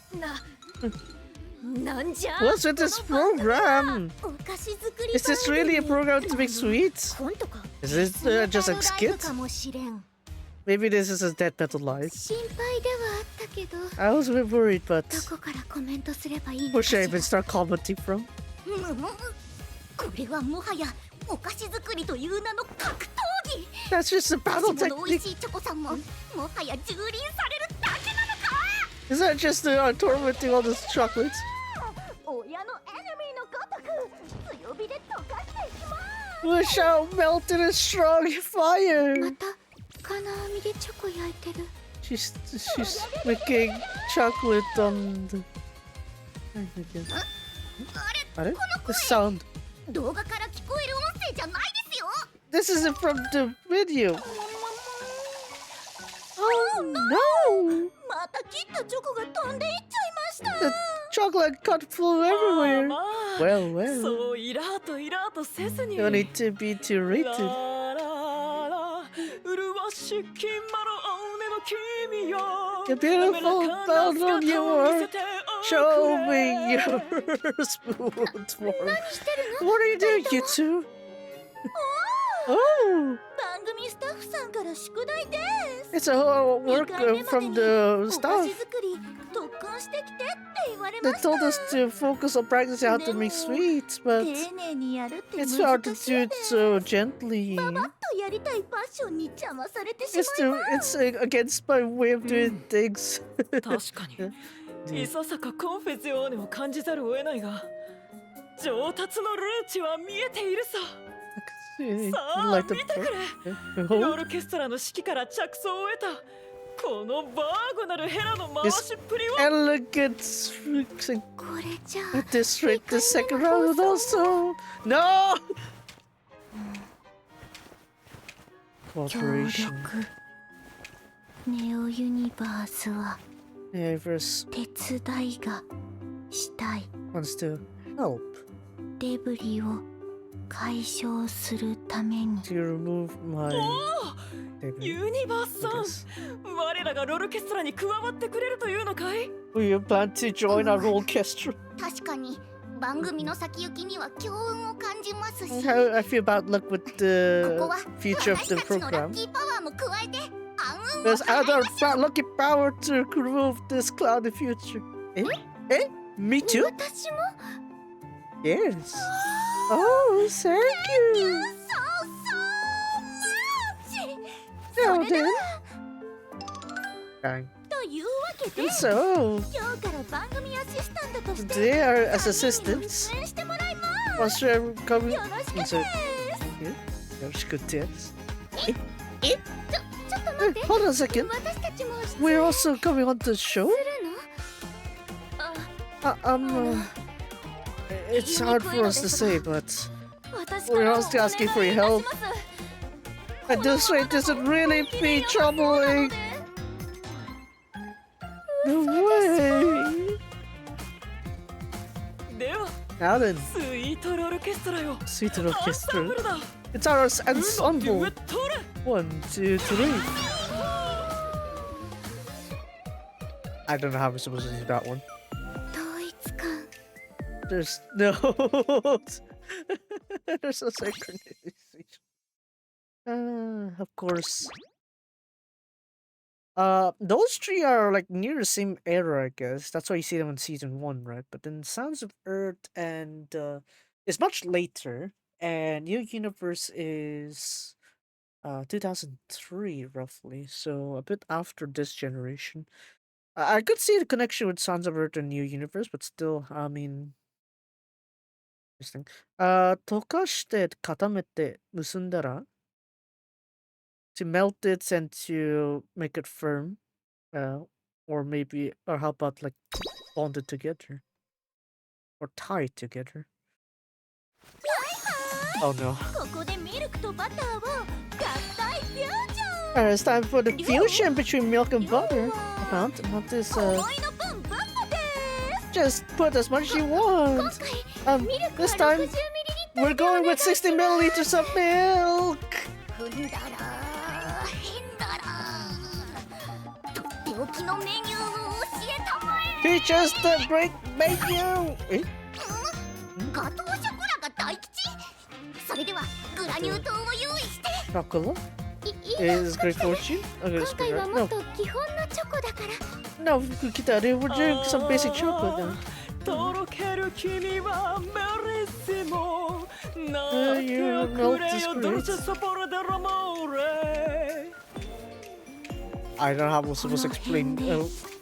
なんじゃ What's with this program? お菓子作り Is this really a program to make sweets? コントか Is this just a ライブ skit? かもしれん Maybe this is a dead metal live. 心配ではあったけど I was a bit worried, but どこからコメントすればいいの where かし should I ら even start commenting from? これはもはやお菓子作りという名の格闘技 That's just a 菓 battle 子の美 technique. 味しいチョコさんももはや蹂躙されるだけなのか Is that just tormenting all these chocolates? 親のエネミーのごとく強火で溶かしていきます We shall melt in a strong fire. た金網でチョコ焼いてる She's making chocolate on the. あれ The sound. 動画から聞こえる音声じゃないですよ This isn't from the video. Oh no! また切ったチョコが飛んでいっちゃいました The chocolate cut flew everywhere. まあ Well, well. そうイラーとイラーとせずに You need to be too ラ rated. ララ麗しきマロネの君よ You beautiful bottle you are. Show me your smooth form. What are you doing, you two? Oh, 番組スタッフさんから宿題です it's a whole work 2回目まで from に the お菓 staff. 子作り特訓してきてって言われ They ました told us to focus on practicing how to make sweets, but 丁寧にやるって it's 難 hard to しい do で it す so gently. パパッとやりたいパッションに邪魔されてし It's まい it's against my way of doing things. 確かにいささかコンフェツヨーネを感じざるを得ないが上達のルーチは見えているさ You さあ like 見 the てくれ part? ロルケストラの指揮から着想を得たこのバーゴなるヘラの回しっぷりを Elegant これじゃ at this rate, the second round also. No! 協 Cooperation. 力ネオユニバースは Universe 手伝いがしたい wants to help デブリを解消するために to remove my ユ debris. ニバースさ I ん guess. 我らがロルケストラに加わってくれるというのかい Will you plan to join our orchestra? 確かに番組の先行きには強運を感じますし How I feel about luck with こ the こは future of 私 the たちのラッ program. キーパワーも加えて暗雲を There's 払い other ましょう lucky power to remove this cloudy future. Eh? Eh? Me too? 私も Yes. Oh, thank you. そう Now そ then. う Bang. というわけで And so, 今日から番組アシスタントとして they are as 3人に assistants. 出演してもらいま Once you're coming すよろしくです inside. Yeah. That's good test. ちょっと待 Hey, って hold on a second. 私たちも出 We're 演 also coming on the show? するのあ It's hard for us to say, but 私 we're からも also asking for your お願い help. いたします At this rate, this would really be troubling. No way. では Now then, スイートロルケストラよ sweet アンサンブ orchestra. ルだ It's our 運のデュ ensemble. エットーレ One, two, three. I don't know how we're supposed to do that one. 統一感 There's no. There's no synchronization. Of course. Those three are like near the same era, I guess. That's why you see them in season 1, right? But then Sounds of Earth and is much later, and New Universe is 2003 roughly, so a bit after this generation. I could see the connection with Sons of Earth and New Universe, but still, I mean, interesting. 溶かして固めて結んだら to melt it and to make it firm, or maybe, or how about like bond it together or tie it together? Oh no! ここでミルクとバターを合体フュージョン It's time for the fusion between milk and butter. Amount is 思いの分分母です just put as much as you want. 今回ミルクは This time 60ml we're going with 60 milliliters of milk. ふんだら変だらとっておきのメニューを教えたまえ Features the great menu. Eh? ガトーショコラが大吉それではグラニュー糖を用意して Chocolate い is great fortune. Okay, 今 let's 回 go は right. も No, っと基本のチョコだから no, kita, we're doing some basic chocolate now. とろける君はメリッシモなってお your く milk れ is よ great. ドルチェサポレデラモーレ I don't know how we're supposed to explain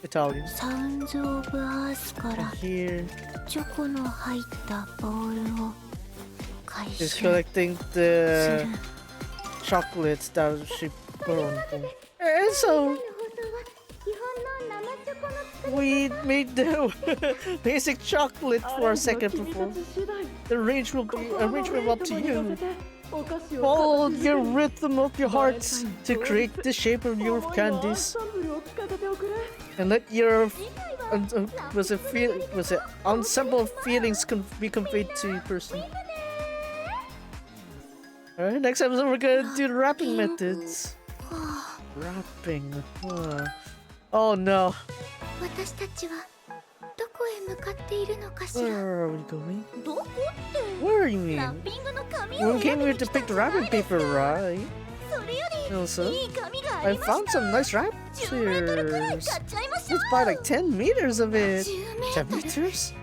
Italian. サウンズ・オブ・アースから Here, チョコの入ったボールを回 just 収 collecting す the る chocolates that she burned. And so 基本の生チョコの we made the basic chocolate for our second performance. The arrangement will be up to you. Follow your rhythm of your hearts to create the shape of your candies, and let your was it ensemble feelings be conveyed to your person. All right, next episode we're gonna do the wrapping methods. Wrapping. Oh no. 私たちはどこへ向かっているのかし Where ら are we going? どこって Where do you ラッ mean? ピングの紙 We を came 選び here に to 来た pick ん the じゃない wrapping です paper, か right? それより Also, いい紙があ I りました found some nice wrap 10メートルくらい買っ tears. ちゃいましょ Let's buy like 10 meters of it. 10メ 10 ートル meters?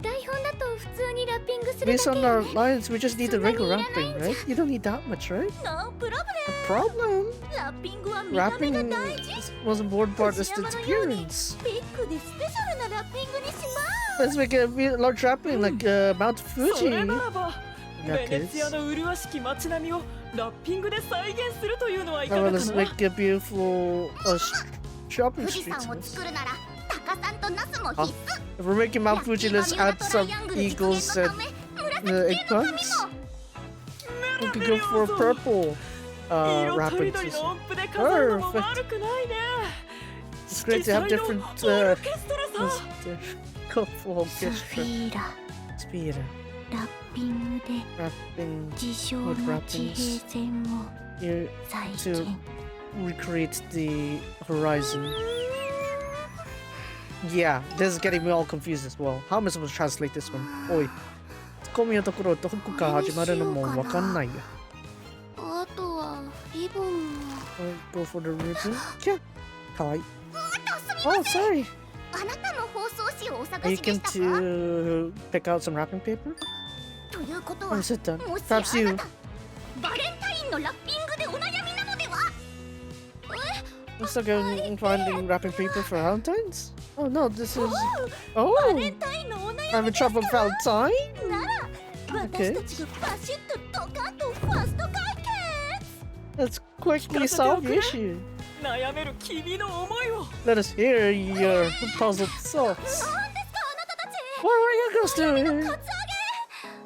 台本だと普通にラッピングするだ Based け on よ our lines, we just need the regular wrapping, right? You don't need that much, right? ノープロブ Problem. レラッピングは見た目 Wrapping が大事 was important part is the 藤山のように appearance. ビッグでスペシャルなラッピングにします Let's make a large wrapping like Mount それ Fuji. ならばベネツィアの麗しき街並みをラッピングで再現するというのはいか Now がか let's な make a beautiful shopping 富士 street 山 in を this. 作るならタカさんとナスも必須 If we're making Mount Fuji, let's add some eagles and the eggplants. We could go for purple 色と wrapping りどり system. の音符で飾るのも悪くないね It's great to have different オーケストラさ colorful ス orchestra. フィーラ Speed ラッピングで wrapping 事象の地平線を here 再 to 現 recreate the horizon. Yeah, this is getting me all confused as well. How am I supposed to translate this one? Oi. ツッコミのところどこから始まるのもわかんないや。あとはリボン Go for the ribbon. Yeah. かわいい。Oh, sorry. あなたの包装紙をお探 Are you しで going したか to pick out some wrapping paper? ということ Or は is it done? もしや Perhaps あ you. なたバレンタインのラッピングでお悩みなのでは Let's look at finding wrapping paper for Valentine's? Oh no, this is. Oh! バレンタインのお悩 I'm in trouble with Valentine? みなら Okay. 私たちがバシッとドカンとファースト解 Let's quickly solve the issue. 悩める君の思いを Let us hear your puzzled thoughts. 決なんですかあなたたち What are you guys doing? カツ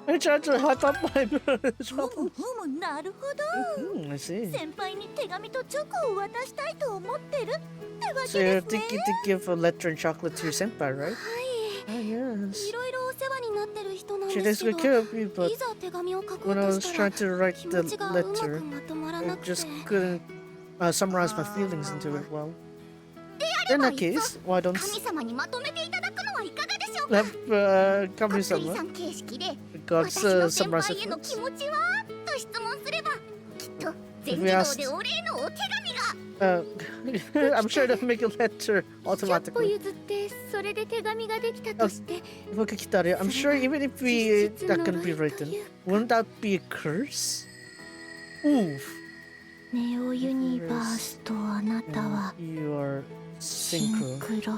I tried to hype up my アゲふむなるほど I see. 先輩に手紙とチョコを渡したいと思ってるってわ So け you're ですね thinking to give a letter and chocolate to your senpai, right? はい Oh, yes. いろいろお世話になってる人なん She です does け good ど care of you, but いざ手紙を書こう when I と was したら trying to write 気 the 持ちがうまく letter, まとまら I なくて just couldn't summarize my feelings into it well. In that case, why don't 神様にまとめていただくのはいかがでしょうか let カップリ Kami-sama さん形式で God 私の先 summarize 輩へ it の for 気 us? 持ちはと質問すればきっと If 全 we 自 asked- 動でお礼のお手紙が I'm sure they'll make a letter 100歩 automatically. 譲ってそれで手紙ができたとして I'm sure even if we that can be written, wouldn't that be a curse? Oof. ネオユニバースとあなたは You are シン synchro. クロ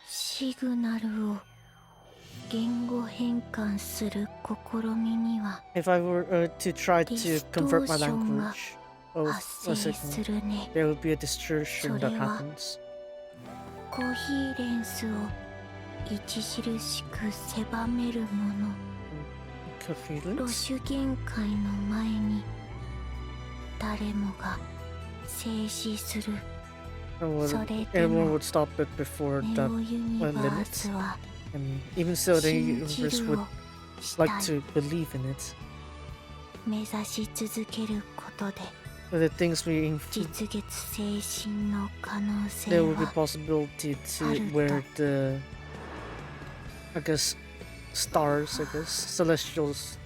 シグナルを言語変換する試みには If I were to try to convert my Distortion language of 発 a 生 signal, するね there would be a distortion that それは happens. コーヒーレンスを著しく狭めるもの Confidence? ロシュ限界の前に誰もが静止する Or それで everyone も would stop it before ネ that, オユニバースは and even so, the 信じ universe る would をしたい like to believe in it. 目指し続けることで But the things we aim for, 実現精神の可能性 there will be は possibility to Haruta. where the, I guess, stars, I guess, celestials,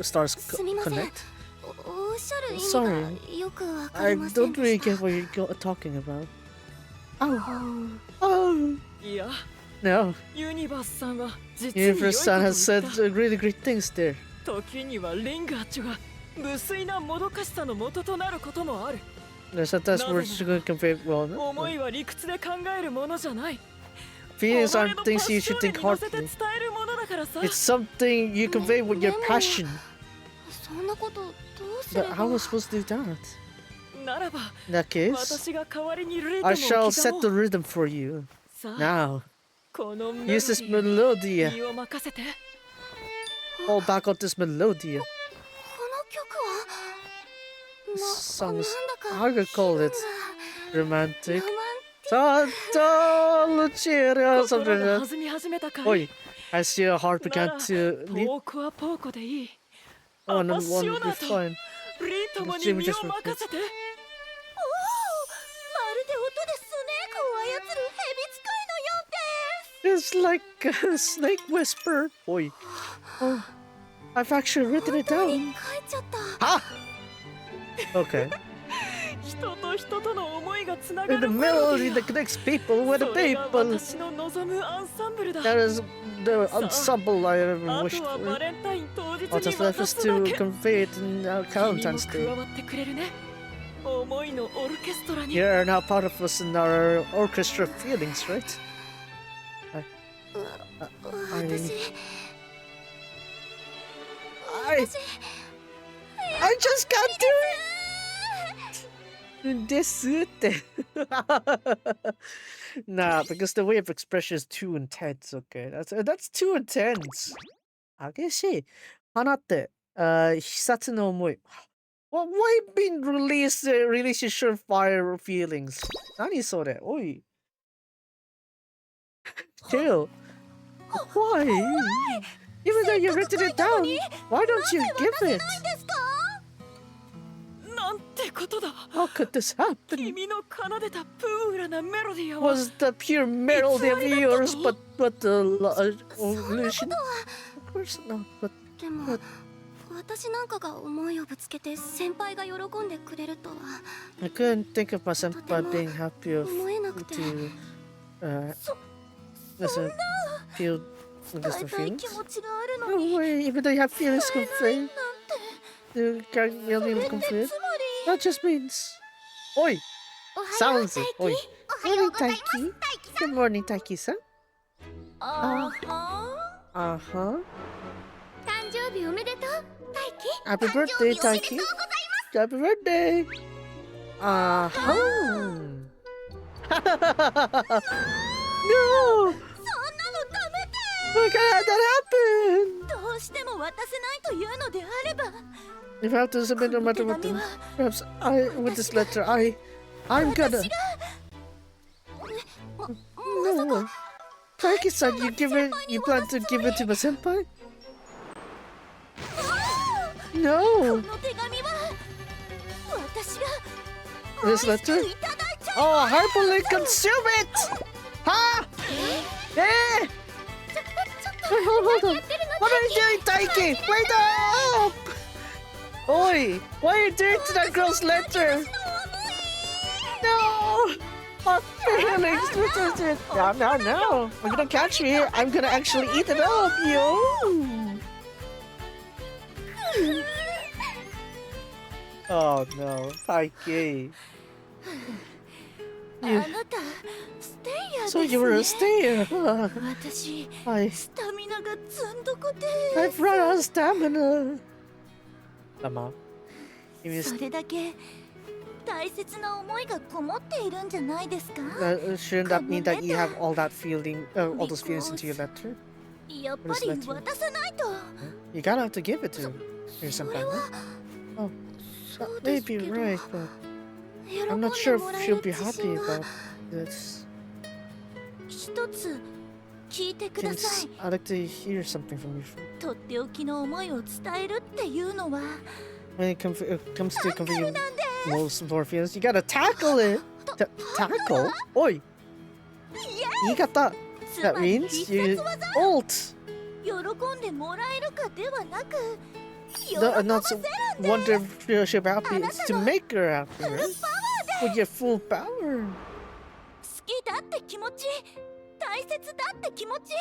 stars すみません connect. おっしゃる意味 Sorry. がよくわか I りませ don't ん really でし get た what you're talking about. Oh, おう oh, いや no. ユニバースさんは実に良いこと Universe を Sun 言 has った said really great things there. 時にはリンガーチョが無粋なもどかしさの元となることもある Sometimes No, words no, no. should convey well. 思いは理屈で考えるものじゃない Feelings 己 aren't の things you パッショ should ン think に乗せて hardly. 伝えるものだからさ It's something you convey with your passion. そんなことどうすれ But ば how am I supposed to do that? ならば In that case, 私が代わりにリズムを I 刻 shall も set う the rhythm for you. さあ Now, このメロデ use this ィー melodia. 身を任せて Hold back on this melodia. この曲は This な song なん is だか how do you call 気 it? 分が Romantic. ロマン Tantolochera 心 something が like 弾み始めたか that. い Oi, I see your heart な began ら to ポ leap. ーコはポーコでいい Oh, no, one アパッショ will ナ be ーと fine. リンともに Jimmy 身 just を任せておおまるで音でスネークを操る蛇使いのようです It's like a snake whisper. Oi. Oh, I've actually written it 本当 down. に書いちゃった Ah! Okay. 人と人との思いがつなが And the るメロデ melody ィ that ア connects people with そ the れが people. 私の望むアンサンブルだ That is the ensemble I ever あ wished とは for. バレンタイン当日に All that's left 渡 is すだ to け convey it in 君も Valentine's 加 Day. わってくれるね思いのオルケストラに You are now part of us in our orchestra feelings, right? I 私 I just can't do it! Desu tte. Nah, because the way of expression is too intense, okay? That's too intense. 激しい。放って、必殺の思い。Why being release your surefire feelings? 何それ？おい。Chill. Why? Even though you written it down, why don't you give it? なんてことだ。 How could this happen? 君の奏でたプーラなメロディアは Was the pure melody of yours, but the illusion? Of course not, but でも私なんかが思いをぶつけて先輩が喜んでくれるとは I couldn't think of my senpai being happy of 思えなくて to listen, feel 伝え the たい feelings. 気持ちがあるの No に way, even though you have feelings 伝え convey, なんて you can't really それって convey. つまり That just means, oi, おはよう sounds it, 大 oi. 輝おはよ Morning, うございます Taiki. 大輝さ Good ん morning, Taiki-san. あーは Uh-huh. 誕生日おめでとう大輝 Happy 誕 birthday, 生日おめでとうござい Taiki. ます Happy birthday. Uh-huh. No. そんなのダメ Look at that happen. だどうしても渡せないというのであれば If I have to submit no matter what, then perhaps with this letter, I'm gonna. 私がま No. Taiki-san, you plan to give it to my senpai? こ No. の手紙は私が This 美味しく letter? いただいちゃ Oh, happily consume it! Ha! Eh! ちょっ Wait, hold と on. やってるの What are you doing, Taiki? Wait up! Oi! Why are you doing to that girl's letter? No! My feelings! What is it? No. I'm gonna catch you. I'm gonna actually eat it up, yo! Oh no, Taiki. あなたステイヤーです So ね you were a stayer, huh? 私 I, スタミナがつんどこで I've run out of stamina. Mama, you それだけ大切な思いがこもっているんじゃないですか shouldn't that mean that you have all that feeling, all those feelings into your letter? やっぱり渡さないと You gotta have to give it to your そ senpai. れは Oh, そうですけ maybe ど right, but 喜ん I'm not で sure も if らえ she'll る be 自 happy 信が about this. 一つ聞いてくださ Things, い I'd like to hear something from you. とっておきの思いを伝えるっていうのは When it comes to conveying most more feelings, you gotta tackle it. Tackle? Oi! 言い方. つ That まり means 必 you 殺技 ult. 喜んでもらえるかではなく喜 No, ば not せ to るんで wonder if she'll be happy. It's to make her happy, right? With your full power. 好きだって気持ち大切だって気持ち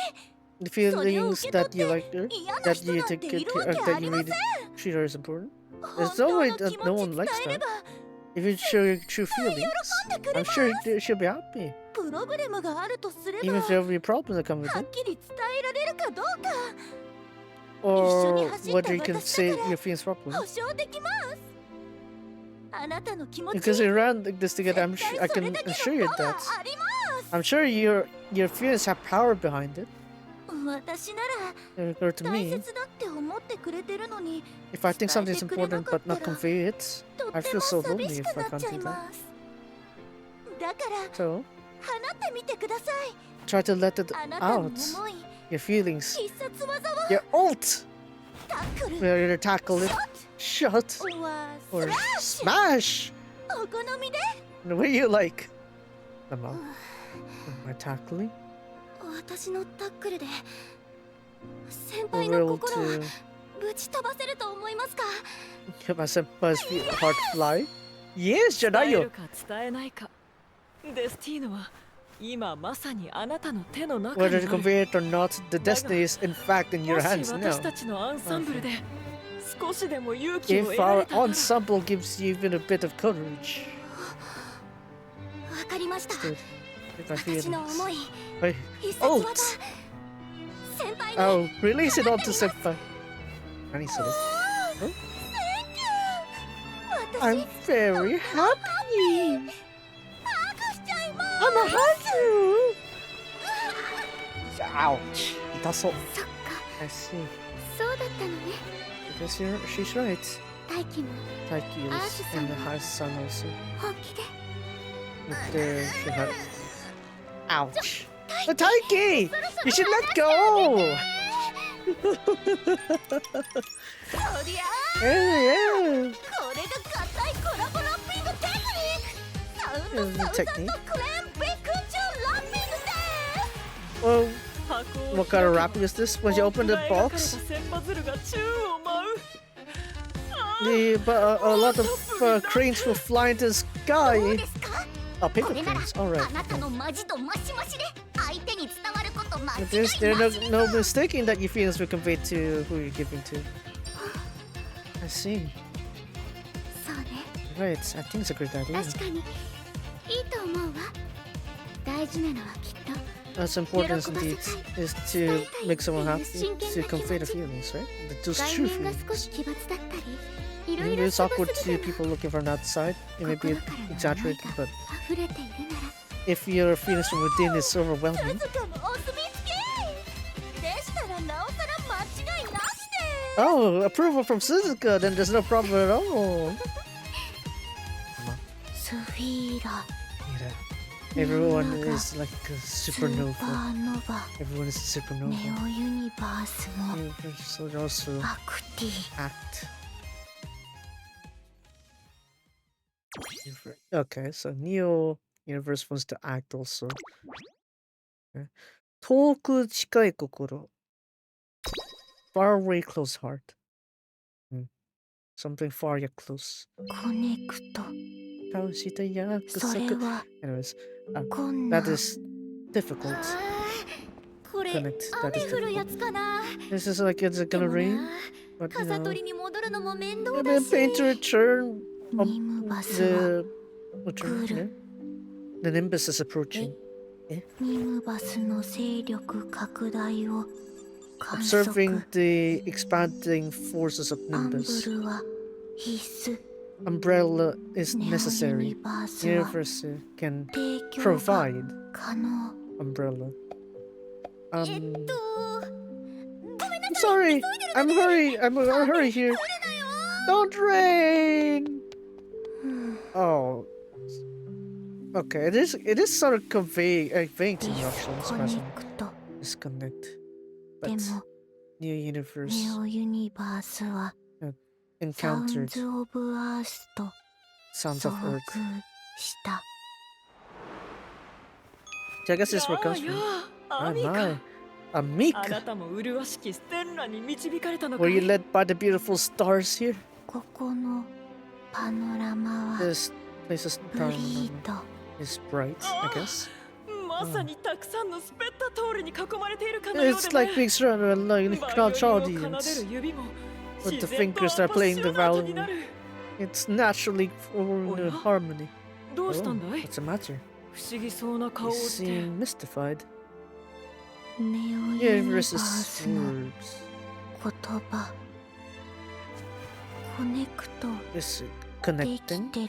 The feelings that you like her, 嫌な that 人 you なんて take い good るわ care, けあ that り you ませ really ん treat her as important. 本 There's 当 no の way 気 that 持 no ち one 伝 likes えれ that. ば If you show your true feelings, 喜んでくれ I'm ます sure she'll be happy. プロブレムがあるとすれば Even if there will be problems that come with は it. っきり伝えられるかどうか Or 一緒に走った whether you can 私 say だから your feelings properly. 保証できますあなたの気持ち Because we ran like this together, I'm 絶 sure 対 I それ can だけ assure の you パワ that. ーありま I'm sure your feelings have power behind it. す私なら It occurred to 大 me, 切だって思ってくれてるのに if I think something's important but not convey it, とっ I て feel も so 寂 lonely し if く I なっ can't ちゃい do that. ますだから So 放ってみてください try to let it あなたの out. 思い Your feelings, 必殺技を your ult, タックル where you tackle it, shot, おわ or smash, お好みで the way you like. Am I tackling? 私のタックルで先 The 輩の will 心を to ぶち飛ばせると思いますか get my senpai's heart fly? Yes, じゃないよ。伝えるか伝えないかデスティーノは今まさにあなたの手の中にあ Whether to る convey it or not, the destiny is in fact in も your し hands 私 now. たちのアンサンブルで少しでも勇気を If 得ら our れたら ensemble gives you even a bit of courage, わかりました to get my 私の feelings. 思い Wait, 必殺技 ult! 先輩に Oh, release it onto senpai. 何それ Huh? 私 I'm very happy. ハグしちゃいま I'm a hug you. Ouch. 痛そう。すそっか I see. そうだったのね Because she's right. 大輝も Taiki is in the house son also. 本気で But she had. Ouch. Taiki! You should let go! そりゃ Yeah, これが合体コラボラッピングテクニックサウンドサウザンドクレーンビッグチューラッピングです Well, what kind of rapping is this? When you open the box, a lot of cranes will fly into the どう sky. ですか Oh, こ paper れなら cranes. All right. あなたのマジとマシマシで相手に伝わること間違い But な there's し no mistaking that your feelings were conveyed to who you're giving to. I see. そうね Right. I think it's a great idea. 確かにいいと思うわ大事なのはきっと What's important indeed is to make someone happy, to convey the feelings, right? Those 外 true 面が少 feelings. し奇抜だったりいろい Maybe ろ it's すご awkward す to ぎて people looking from the outside. It may be 心からの思い exaggerated, が but 溢れているなら if your feelings from within is overwhelming, かのお墨付けでしたらなおさら間違いなしで oh, approval from Suzuka, then there's no problem at all. スフィーラ Everyone is like a スーパ supernova. ーノバ Everyone is a ネ supernova. オユニバースも So they also アクティ act. Okay, so Neo Universe wants to act also. Okay. 遠く近い心 Far away close heart. Something far yet close. コネクト倒した約それ束 は Anyways, 困難 that is difficult. これ Connect. That 雨 is 降るや difficult. つかな This is like it's で gonna も rain, な but you 風 know. 取りに戻るのも面倒 And だ then し pain to return. ニムバスは The return. Good. Yeah? The Nimbus is approaching. ニムバスの勢力拡大を観測 Observing the expanding forces of アンブ Nimbus. ルは必須 Umbrella is ネオユニ necessary. バースは Universe can 提供が provide 可能 umbrella. ご I'm めんな sorry. I'm in a hurry here. Don't rain. Oh. Okay, it is sort of conveying to デ me ィ actually. スコネ Expressing クト disconnect. で But も New ネ Universe オユニバースはサウン encountered ズ・オブ・アースと sounds 遭 of 遇 Earth. した So I guess this is where it comes や from. あ Oh ミカ my. あな Amika. たも麗しきステンラに導かれたのか Were い you led by the beautiful stars here? ここのパノラマは This place's ブリート is bright, I guess. まさにたくさんのスペッタ通りに囲まれているかのよう It's で like ね being surrounded by バ crowd イオリンを奏で audience. る指も With 自 the 然と fingers that are 真っ playing the 白な音にな violin. る It's naturally formed in Oh, yeah? harmony. どう Oh, したんだい what's the matter? 不思議そうな顔 You をして seem mystified. ネオユニバー Universe's スの words 言葉コネクト is でき connecting. てる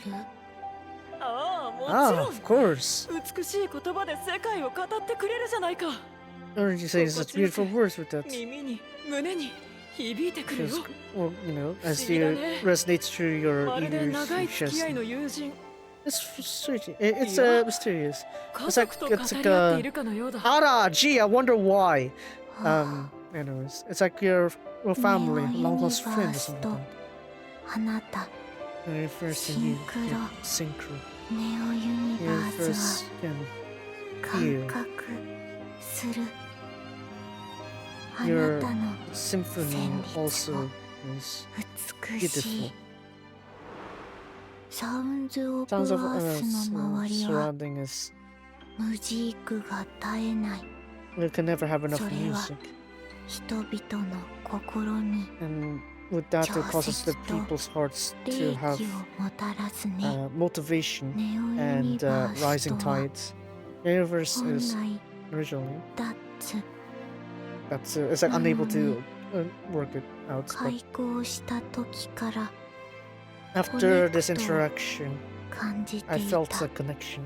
ああもち Ah, ろん of course. 美しい言葉で世界を語ってくれるじゃないか Aren't you saying such beautiful words with that? 耳に胸に響いてくるよ Feels, well, you know, as 不思議だ you ね。 resonates through your まるで ears, 長い your 付き合い chest. の友人 It's frustrating. It's いや。 mysterious. 家 It's like 族と語 it's り like 合って a いるかのようだ Ara, gee, I wonder why. は Anyways, it's like your family, long lost friend or something. あなた When you first in you, Synchro. synchro. ネオユニ You バース first は can 感覚するあ Your なたの symphony also is 美し beautiful. いサウンズ・オブ・ア Sounds of ー Earth スの周りは surrounding us. ムジークが絶えない We can never have enough それは music. 人々の心に And with that, it causes the 調節と people's hearts 霊 to 気 have をもたらすね motivation ネオユニ and バー rising スとは tides. The universe 本 is 来 originally ダッツ that's it's like unable to work it out. But 開口した時から after this interaction, 感じて I い felt た a connection.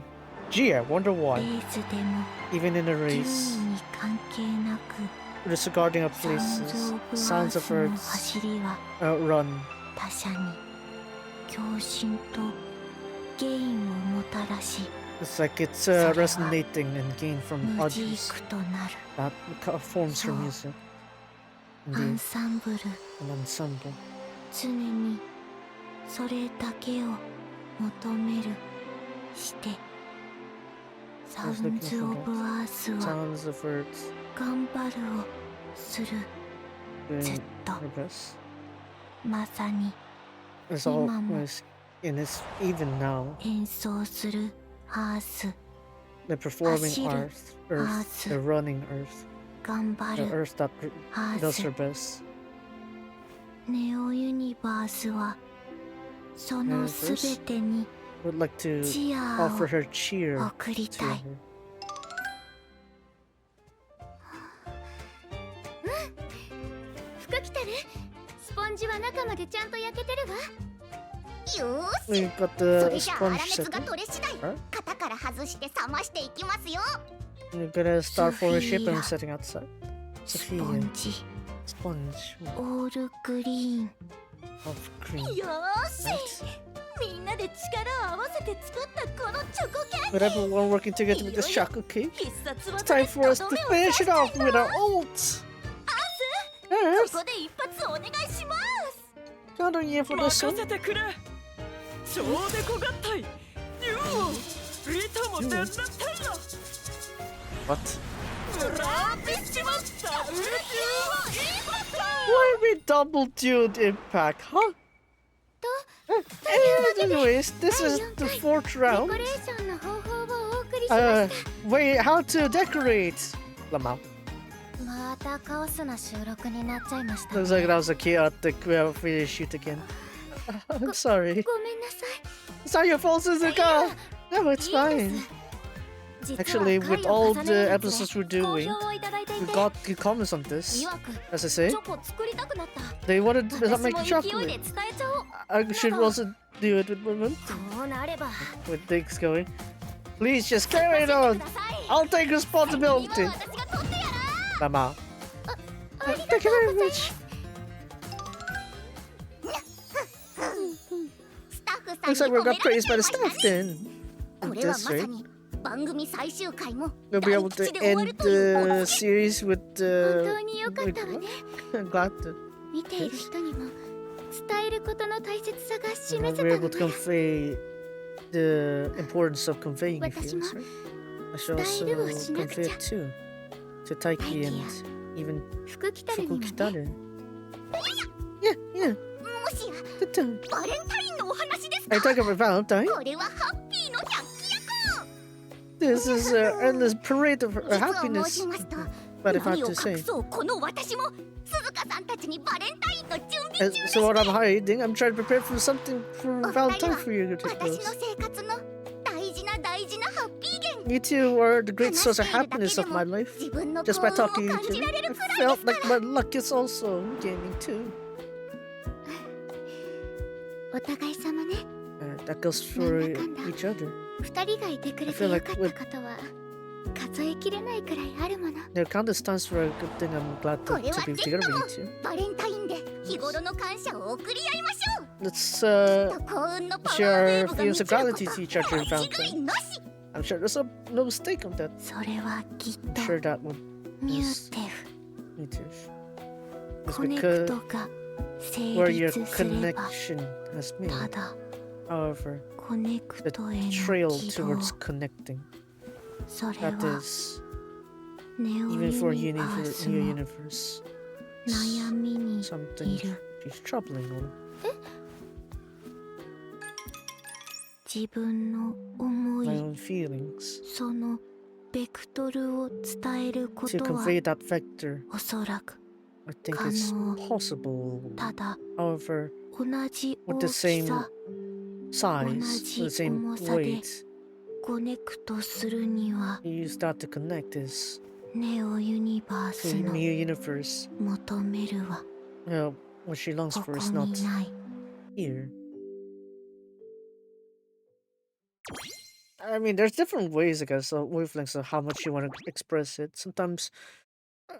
Gee, I wonder レ why. ースでも Even in a 順位 race, に関係なく disregarding of サウン places, ズ・オブ・ア sounds ー of スの Earth's 走りは run. 他者に共振とゲインをもたらし It's like it's resonating and gain from 無ジ others ークとなる that forms her So, music. アン Indeed, サンブル an ensemble. 常にそれだけを求めるしてサウ I was ン looking ズ・ for オブ・アースは sounds of Earth 頑張るをする doing ずっと her best. まさに It's always in its even now. 演奏するアース The performing Hashiru Earth, Earth. the running Earth, 頑張 the る Earth that アー does ス her best. ネオユニバースはそのすべてに Would like to チア offer ー her cheer を送り to たい her. 服着たるスポンジは中までちゃんと焼けてるわよー We've got そ the れじゃあ粗 sponge 熱が setting. 取れ次第 Alright. 型から外して冷ましていきますよ We're gonna start for a ship and Sophia. setting outside. スポ Sophia, ンジ sponge オールグリーン of cream. よーし Right. みんなで力を合わせて作ったこのチョコケーキ With everyone working together with this chocolate cake, 必殺 it's 技 time で for us と to どめを finish 刺 it した off with our ult. こ Yes, こで一発お願いします count on you for 任 this one. せてくれ超デコ合体竜をリタもなんだったら What? ブラービッチマスターウルキューインパクト Why we double dueled impact, huh? Anyways, this is the fourth デコ round. レーションの方法をお送りしました Wait, how to decorate? Lamau. またカオスな収録になっちゃいました Looks like that was a chaotic shoot again. I'm sorry. ごめんなさい It's not your fault, Suzuka. No, it's fine. Actually, with all the episodes we're doing, we got good comments on this. As I say, チョコ作りたくなった they wanted to 私 make も勢い chocolate. で伝えちゃおう I should also do it with women, そうなれば with things going. Please just carry it on. I'll take responsibility. 私が取ってやら Mama. ありが Thank と you う very ございま much. すスタッフさん Looks like we に褒め got られ praised ちゃ by い the ました staff ね then. こ At れは this まさ rate, に番組最終回も we'll be 大 able 吉 to で終わ end るというお the 告げ series with 本当に良かったわね I'm glad to. 見ている人にも伝えることの大切さが示 And せ we're た able の to ね convey the importance of conveying Watashi feelings, mo right? I should also 伝えるをしなくちゃ convey it too to Taiki and even 服着たるにはね Fukukitare. Yeah, yeah. もしや The time. バレンタインのお話です Are か you talking about Valentine? これはハッピーの百鬼夜 This is an endless parade of 実は申 happiness. しますと But if I 何 have を to say, 隠そうこの私も鈴鹿さんたちにバレンタインの準備中で so what I'm hiding, I'm trying to prepare for something for お二人 Valentine は for you to 私の post. 生活の大事なハッピー源 You two are the great 話 source し of ているだけ happiness で of も my life. 自分の Just 幸 by 運を talking to you, 感じられ I るくらいで felt す like から my luck is also gaining too. お互い様ね That goes for each other. 二人がいてくれて I feel よ like かったことは数えきれないくらいあるもの There are countless times for a good thing. I'm glad これ to は be ぜ together ひと with も you two. バレンタインで日頃の感謝を送り合いましょう Let's と幸運のパワー share ウェーブが feelings 満 of ちるこ gratitude と to each other in 間違い Valentine. なし I'm sure there's no mistake on that. それはきっ I'm と sure that one ミュ is ーテフ me too. It's コネク because トが where 成 your 立すれば connection has た made. だ However, コネク the トへの trail 軌道 towards connecting. それ That は is ネオ even for ユニバース new の universe. 悩みに Something いる is troubling one. 自分の思 My い own feelings. そのベクトルを伝えるこ To とは convey that vector, おそらく I think it's 可能 possible. ただ However, 同じ with 大 the き same さ size, 同 the じ same 重さで weight, コネクトするには you use that to connect is ネオユニバー to ス a の new universe. 求めるは What she longs こ for こ is not にない。 here. I mean, there's different ways, I guess, wavelengths of how much you want to express it. Sometimes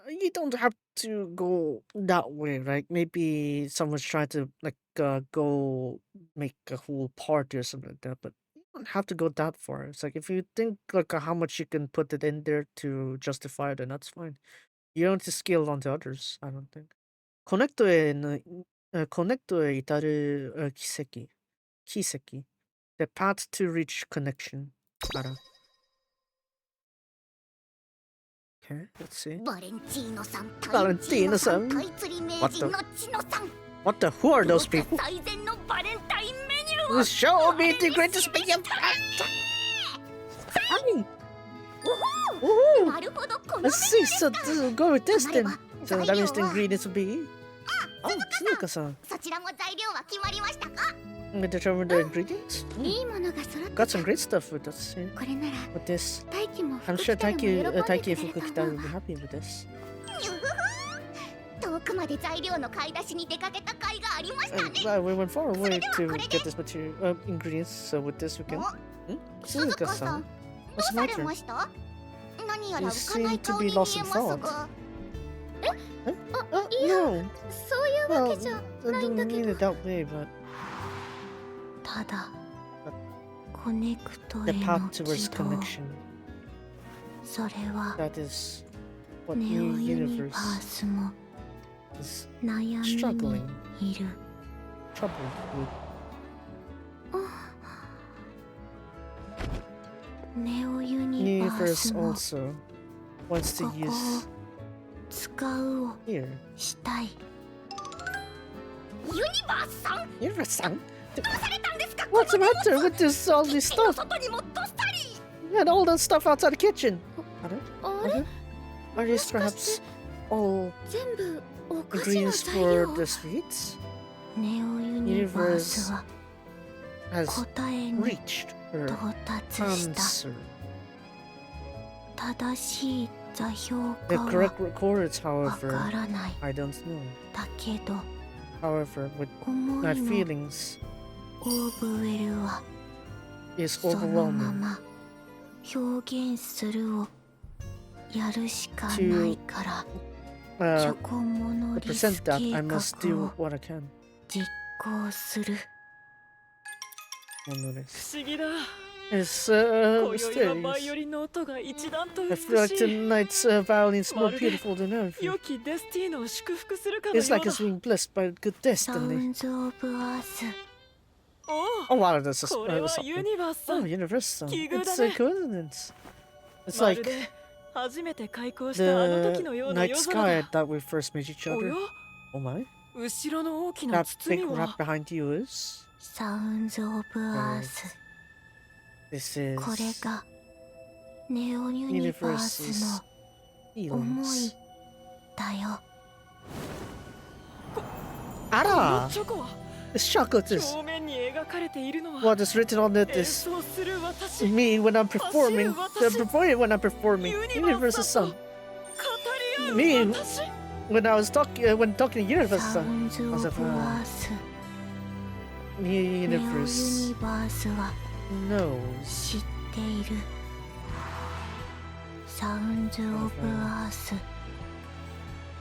you don't have to go that way, right? Maybe someone's trying to go make a whole party or something like that, but you don't have to go that far. It's like if you think how much you can put it in there to justify it, then that's fine. You don't have to scale onto others, I don't think. コネクトへ至る奇跡 The path to reach connection. 알아. Okay, let's see. バレンチーノさん、バレンチーノさんタイ釣り名人のチノさん。 What the? Who are those どう people? か最善のバレンタインメニューを Show me the greatest media. Woohoo! なるほど、この Let's see. So go with this then. So that means the ingredients will be. Oh, Tsunuka-san. そちらも材料は決まりましたか？ We determined the ingredients. いいものが揃って Got some great stuff with us. Yeah. これなら With this, 大輝も I'm 福 sure 来たるも喜んでくれる Taiki と Fukukita 思 will う be わ。 happy with this. 遠くまで材料の買い出しに出かけた甲斐がありましたね。 Well, we went far away to get this material ingredients. So with this, we can. 鈴鹿さ Tsunuka-san. ん、どう What's the され matter? ました？何や You ら浮かな seem い to 顔 be に見え lost ま in す thought. が。 No. そういうわ Well, けじゃ I ないん don't だけ mean ど。 it that way, but ただコネクト the への path 軌 towards 道。 connection. それは That is what ネオ new ユニバ universe ースも is 悩み struggling, にいる。 troubled with. ネオユ New ニバー universe スも also wants こ to こを use 使うを here. したい。ユニバースさん、 Universe-san? どうされたんですか？ What's the matter with this all this キッチンの stuff? 外にもどっさり。 And all that stuff outside the kitchen. Are あれ？ Are these perhaps all 全部おかしな ingredients 材 for 料。 the sweets? ネオユニバースは Has 答えに reached her 到達した。 answer. 正しい座標 The 化は correct records, わ however, からない。 I don't know. だけど However, with 思 my いの feelings オーブウェルは is そのま overwhelming. ま表現するをやるしかないから To チョコモノ to リス present that, 計 I 画 must do を what I can. 実行する。 One 不 notice. 思議だ。 It's 今宵はバイオ mysterious. リンの音が一段と I 美 feel like しい。 tonight's violin is more まるで beautiful than ever. 良きデスティーノを祝福するかのよ It's う like だ。 it's being blessed by good サウ destiny. ンズ・オブ・アース。お Oh wow, that's お、これは something. ユニバースさ Oh, ん。 universe. 奇遇 It's だ a ね。 coincidence. It's まる like で初めて開口したあの the 時のような night 夜 sky 空だ。 that we first met each お other. や、 Oh my. 後ろの大きな That 包 big み wrap は。 behind you is. サウンズ・オブ・アース。 This これ is がネオユニバースの 思い feelings. だよ。こ Ara! のチョコは This chocolate is 表面に描かれているのは what is written on it 演 is 奏する私。 me when I'm performing. When I'm performing. ユニバー Universe's スさん son. と語り合う Me 私。 When I was when talking to Universe's サウ son. ンズ・オブ・アース。 New ネオユ universe ニバースは knows. 知っている。サウンズ・オブ・アース。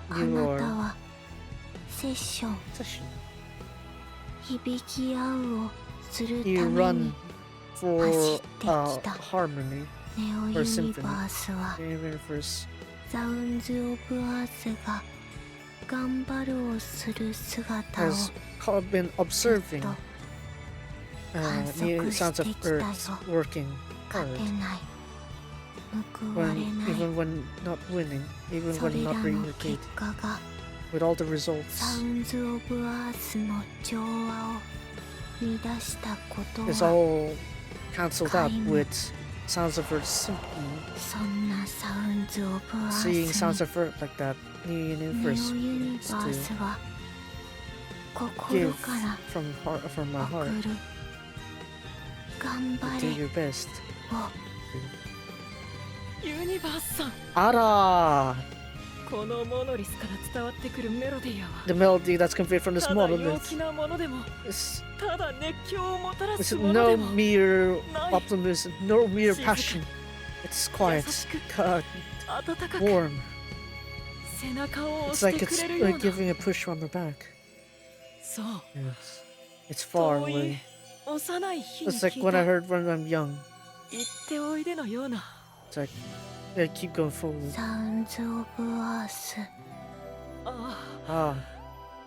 あ You な are たはセッション session. 響き合うをするた You め run に for 走ってきた。 harmony. ネオユニバースは The universe サウンズ・オブ・アースが頑張るをする姿を has been observing と new sounds of Earth working 勝 hard てない報われ when ない even when not winning, even そ when れら not の bringing the 結 gate, 果が with all the サ results, ウンズ・オブ・アースの調和を乱したことは is all cancelled out Kind. with sounds of Earth simply そんなサウンズ・オブ・アー seeing ス sounds に of Earth like that. New ネオ universe ユニ wants バー to スは心 give から from my 送 heart. る頑張 Do れ your best. をユニバースさん、 Ara! このモノリスから伝わってくるメロディアは The melody that's conveyed from this ただ陽 monolith 気なものでも is ただ熱狂をもたら it's すもの no でも mere ない optimism, no mere passion. It's quiet, 優しく cut, 温かく warm. 背中を押 It's し like てく it's れるよう like な giving a push on the back. そう Yes. It's far 遠い away. 幼い日に It's like 聞い what た I heard when I'm young. 行っておいでのような It's like, yeah, keep going forward. Sounds of Earth. あ Ah. あ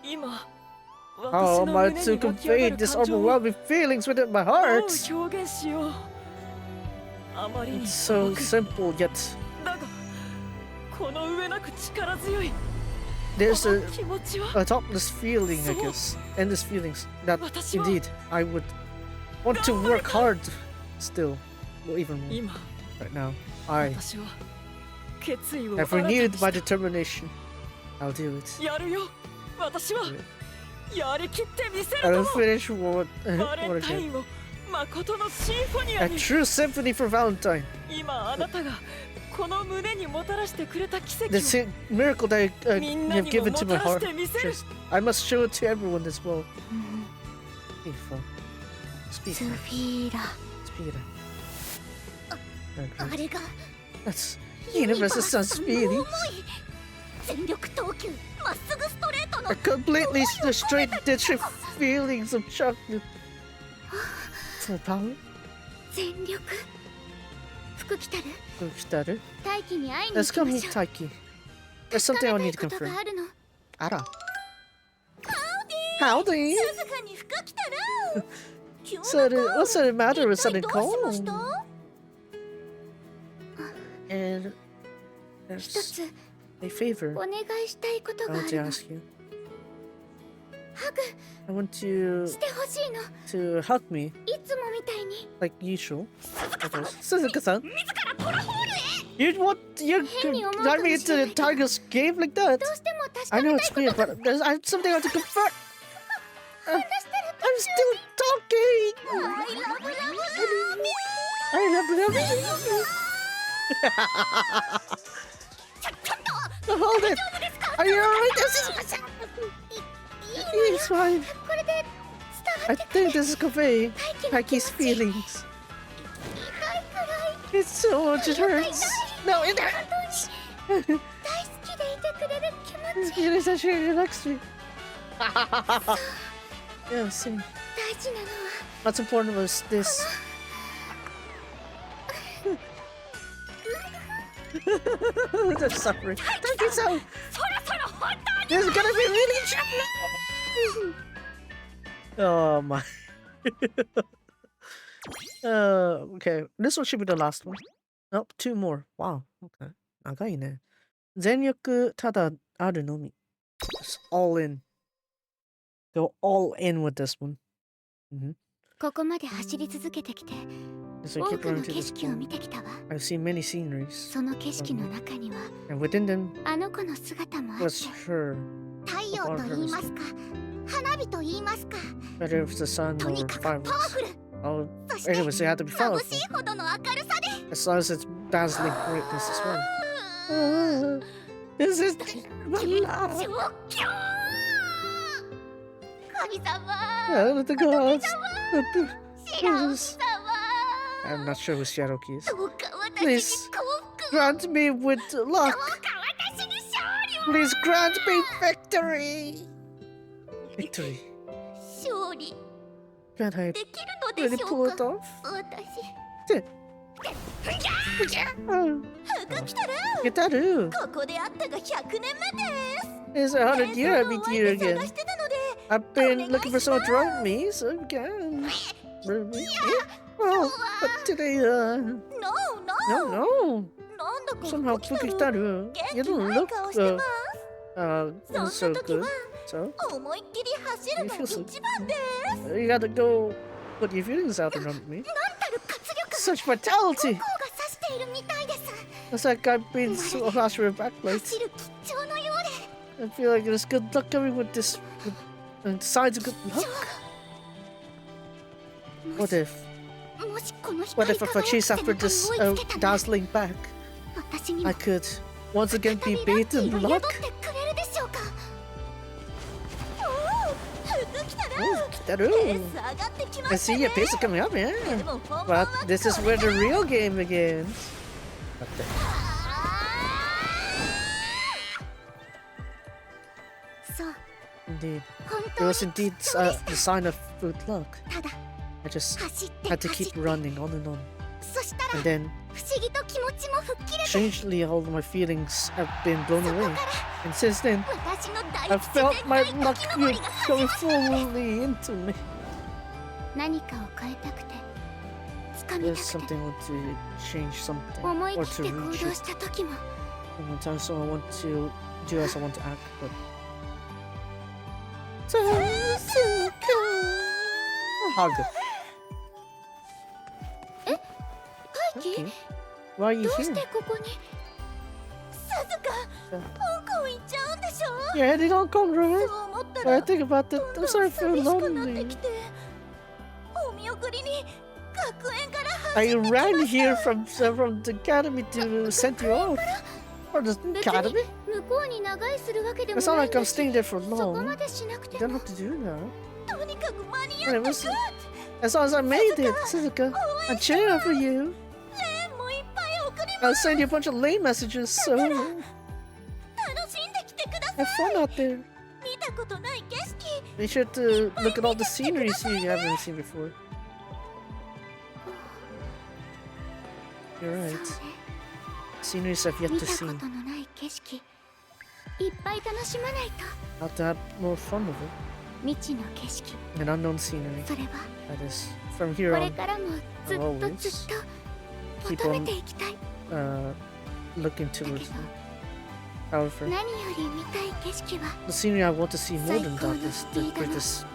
今 How 私 am の I 胸 to に湧き上が convey る this 感情を overwhelming feelings within my ど heart? う表現しようあまりに It's so 遠く simple, yet だがこの上なく力強い there's こ a, の気持ちは a topless feeling, I So- guess, endless feelings that 私は indeed I would want to work hard still, or even more 今 right now. I 私は決意を have 新たに renewed し my た determination. I'll do it. やるよ私はやりきってみせ I る will と finish what, バレ what ンタ again? インを誠のシンフォニ A アに true symphony for Valentine. 今あなたがこの胸にもたらしてくれた奇跡 The を miracle that you みんな have にも given も to た my らし heart. てみせる Just, I must show it to everyone as well. Beautiful. ス Speak. フィーラ Speak. あれが That's ユニバー Universe's スさ Sun's んの feeling. 思い全力投球まっすぐストレートの A completely straight ditch feelings of chocolate. Full power. 全力服着たる Good starter. 大気に会いに Let's 行き go ま meet しょう Taiki. There's something I 確 need か to めたいこと confirm. があるの Ara. Howdy. 静かに服着たる急な So, what's the matter with 一体 sudden どうしまし cold? た And 一 there's つ a favor お願いしたいこと I があ want る to の ask you. ハ I want you グしてほしいの to hug me いつもみたいに like usual. Suzuka-san. You want you got me into the Tiger's cave like that? どうしても確 I か know めた it's い weird, ことが but there's something I have to confirm. 話してる I'm still talking. アイラブラブ I love you. Hold it. Are you alright, Suzuka-san? It's fine. これで伝わ I ってくる think this is conveying 大気の気 Taiki's 持ち feelings. 痛いくらい It's so much, it hurts. No, it hurts. 大好きでいてくれる気持ち You just actually next to me. Yeah, see. 大事なのは What's important was this. The suffering. Thank you so. そろそろ本当に This is gonna be really challenging. Oh my. Okay. This one should be the last one. Nope, two more. Wow. Okay. 長いね。全力ただあるのみ。Just all in. Go all in with this one. ここまで走り続けてきて As I 多 keep くの running to 景 this 色を point, 見てきたわ I've seen many sceneries. その景色の中には And within them あの子の姿もあって was her. 太陽と言いますか花火と言いますか Whether it was the sun と or にかくパワ fireworks. フル Oh, そして anyways, they had to be 眩 powerful. しいほどの明るさで As long as it's dazzling brightness as well. This is 超強神様 the gods. 白神様 I'm not sure who Shadoki is. どうか私に Please 幸福 grant me with どう luck. か私に勝利を Please grant me victory. Victory. 勝利 Can I できるので really しょ pull う it か off? 私 Oh, 服来たら get that too. ここで会ったが100年目です It's 100 year I その meet お相 you 手 again. 探してたので I've been looking for someone to write me, so again. Really? Oh, but today, No, no, no. なんだか Somehow 服来 Fuki た Taru, 元 you 気 don't ない look 顔してます so そんな時 good. は So 思いっきり走るの You feel so- 一番です you gotta go put your feelings out around me. なんたる活力 Such が vitality. 指しているみたいです It's like I've been so harsh with backlight. 走る吉兆のようで I feel like there's good luck coming with this. And signs of good luck. も What し if? もしこの What 光 if り I chase 輝く after 背 this 中に追いつけたら dazzling back? I could once again be beaten luck. I see your pace is coming up, yeah. But this is where the real game begins. Indeed. It was indeed the sign of good luck. I just had to keep running on and on. And then, strangely, all of my feelings have been blown away. And since then, I felt my luck going fully into me. There's something I want to change something, or to reach it. Sometimes I want to do as I want to act, but... Hug. Okay. Why are you here? You're heading on Hong Kong, right? When I think about it, I'm sorry for lonely. I ran here from the academy to send you off. Or the academy? It's not like I'm staying there for long. You don't have to do that. Anyways, as long as I made it, Suzuka, I'm cheering for you. I'll send you a bunch of lame messages, so have fun out there. Be sure to look at all the sceneries you haven't seen before. You're right. Sceneries I've yet to see. I'll have to have more fun with it. An unknown scenery. That is, from here on, I'll always keep on looking towards it. However, the scenery I want to see more than that is the greatest.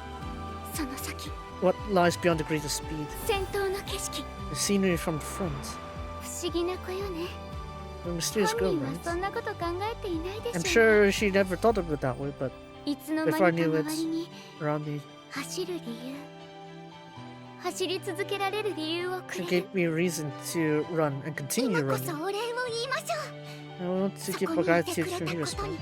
What lies beyond the greatest speed? The scenery from the front. A mysterious girl, right? I'm sure she never thought of it that way, but before I knew it, around me, she gave me a reason to run and continue running. I want to give her gratitude from here as well.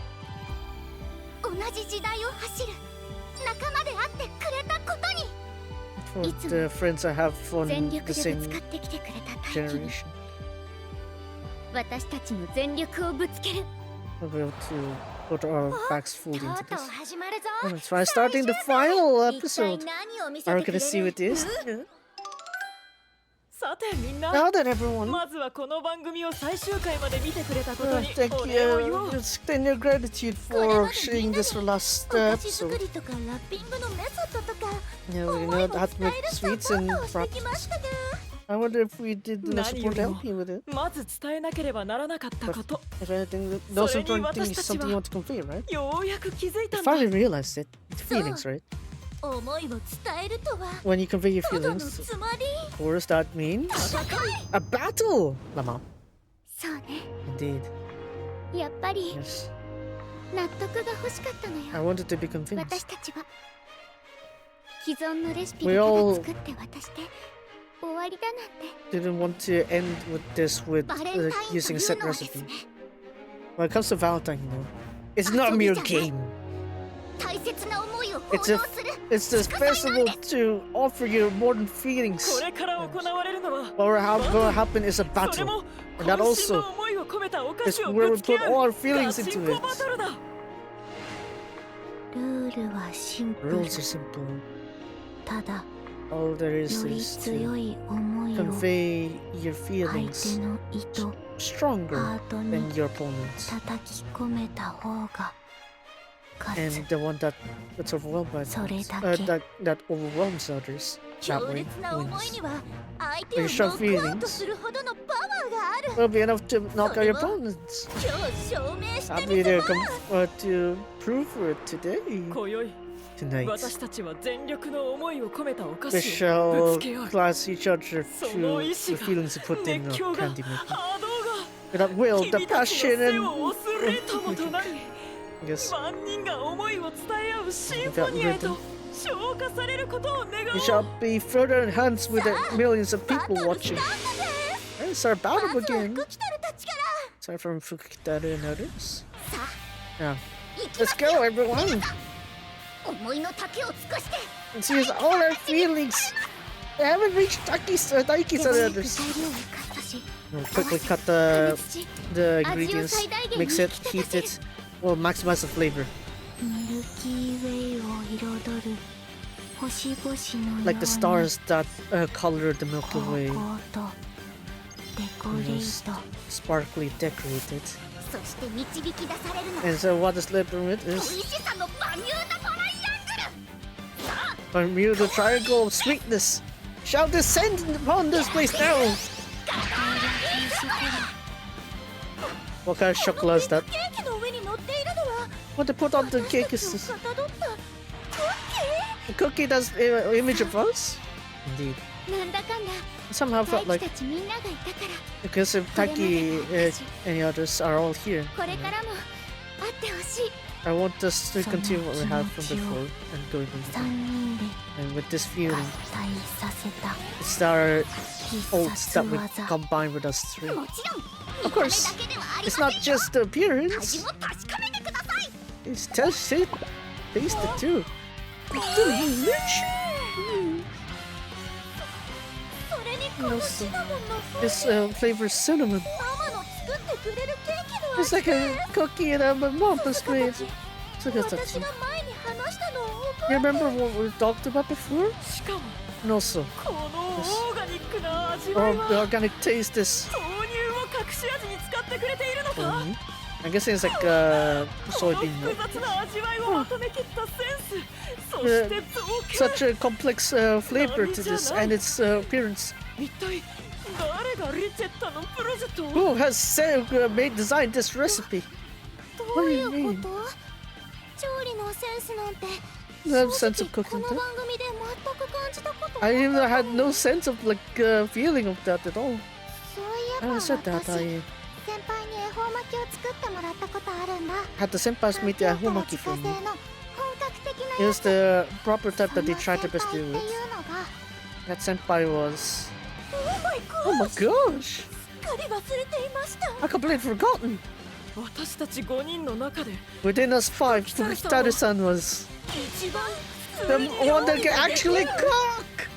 For the friends I have from the same generation. We'll be able to put our backs fully into this. Let's try starting the final episode. Are we gonna see what it is? Now that everyone, thank you. Extend your gratitude for sharing this last episode. Yeah, we know how to make sweets and practice. I wonder if we did support help you with it. But if anything, the most important thing is something you want to convey, right? You finally realized it. It's feelings, right? When you convey your feelings, of course that means a battle, Lama. Indeed. Yes. I wanted to be convinced. We all didn't want to end with this with using a set recipe. When it comes to Valentine, you know, it's not a mere game. It's this festival to offer you modern feelings. What will happen is a battle, and that also is where we put all our feelings into it. Rules are simple. All there is to convey your feelings stronger than your opponents. And the one that's overwhelmed by that overwhelms others, that way wins. When you show feelings, will be enough to knock out your opponents. I'll be there to prove for it today. Tonight, we shall class each other through the feelings we put in candy making. With that will, the passion, and yes, that rhythm, we shall be further enhanced with the millions of people watching. It's our battle again. Aside from Fukitaru and others. さ Yeah. あ行き Let's ますよ go, everyone! 皆さん思いの丈を尽くして Let's use all our feelings! I haven't reached Daikis and 手 others. 早く材料を生かすとし We'll 合わ quickly せ cut 加熱し the 味を ingredients, 最大限 mix に it, 引き heat 立た it, せる or maximize the flavor. ミルキーウェイを彩る星々のよう Like the stars that color the Milky に Way. 高校とデコレート Sparkly decorated. そして導き出されるの And so what is left from it 美 is 味しさのバミューダトライアングルさあ Bermuda Triangle of Sweetness. Shall descend upon this place now. What kind of chocolate is that? ケーキの上に乗っているのは What they put on the cake 私 is たちをかたどったクッキ a cookie that's an image of us? Indeed. ーなんだかんだ Somehow 大 felt 輝 like たちみんながいたから because if Taki and others are all here, これからも会ってほしい I want us to continue what we had from before and going 3 on. 人で And with this 合 feeling, 体させた it's our 必 oaths 殺 that we 技 combine with us three. もちろん Of 見た目 course, だけではあり it's ま not せんよ just the 味 appearance. も確かめてください It's taste it, taste it too. それにこのシナモンの風 This 味 flavor cinnamon. ママの作ってくれるケーキの It's like a cookie that my mom has made. 私が前に話したのを You remember what we talked about before? しかも And also, このオーガニックな味 or わい the は organic taste is. 豆乳を隠し味に使ってくれているのか I'm guessing it's like この soybean 複 milk. 雑な味わいをまとめきったセンスそして造形 Such a complex flavor to this and its appearance. 一体誰がリチェッタのプロジェクトを Who has designed this recipe? どういうこと調理のセンスなんて You have sense 正 of 直こ cooking の too? 番組で全く感じたことな I い even had no sense of like feeling of that at all. そういえ I ば never 私 said that. 先 I 輩に恵方巻きを作ってもらったことあるんだ had the senpais make the 環境から homaki 自 for 家 me. 製の本格的 It な was the proper type そ that の they 先 tried their 輩 best っ to て do いう with. のが That senpai was. Oh my Oh my gosh! すっかり忘れていました I completely forgotten. 私たち5人の中で Within us five, Fukitaru-san was 一番 the one that can actually cook.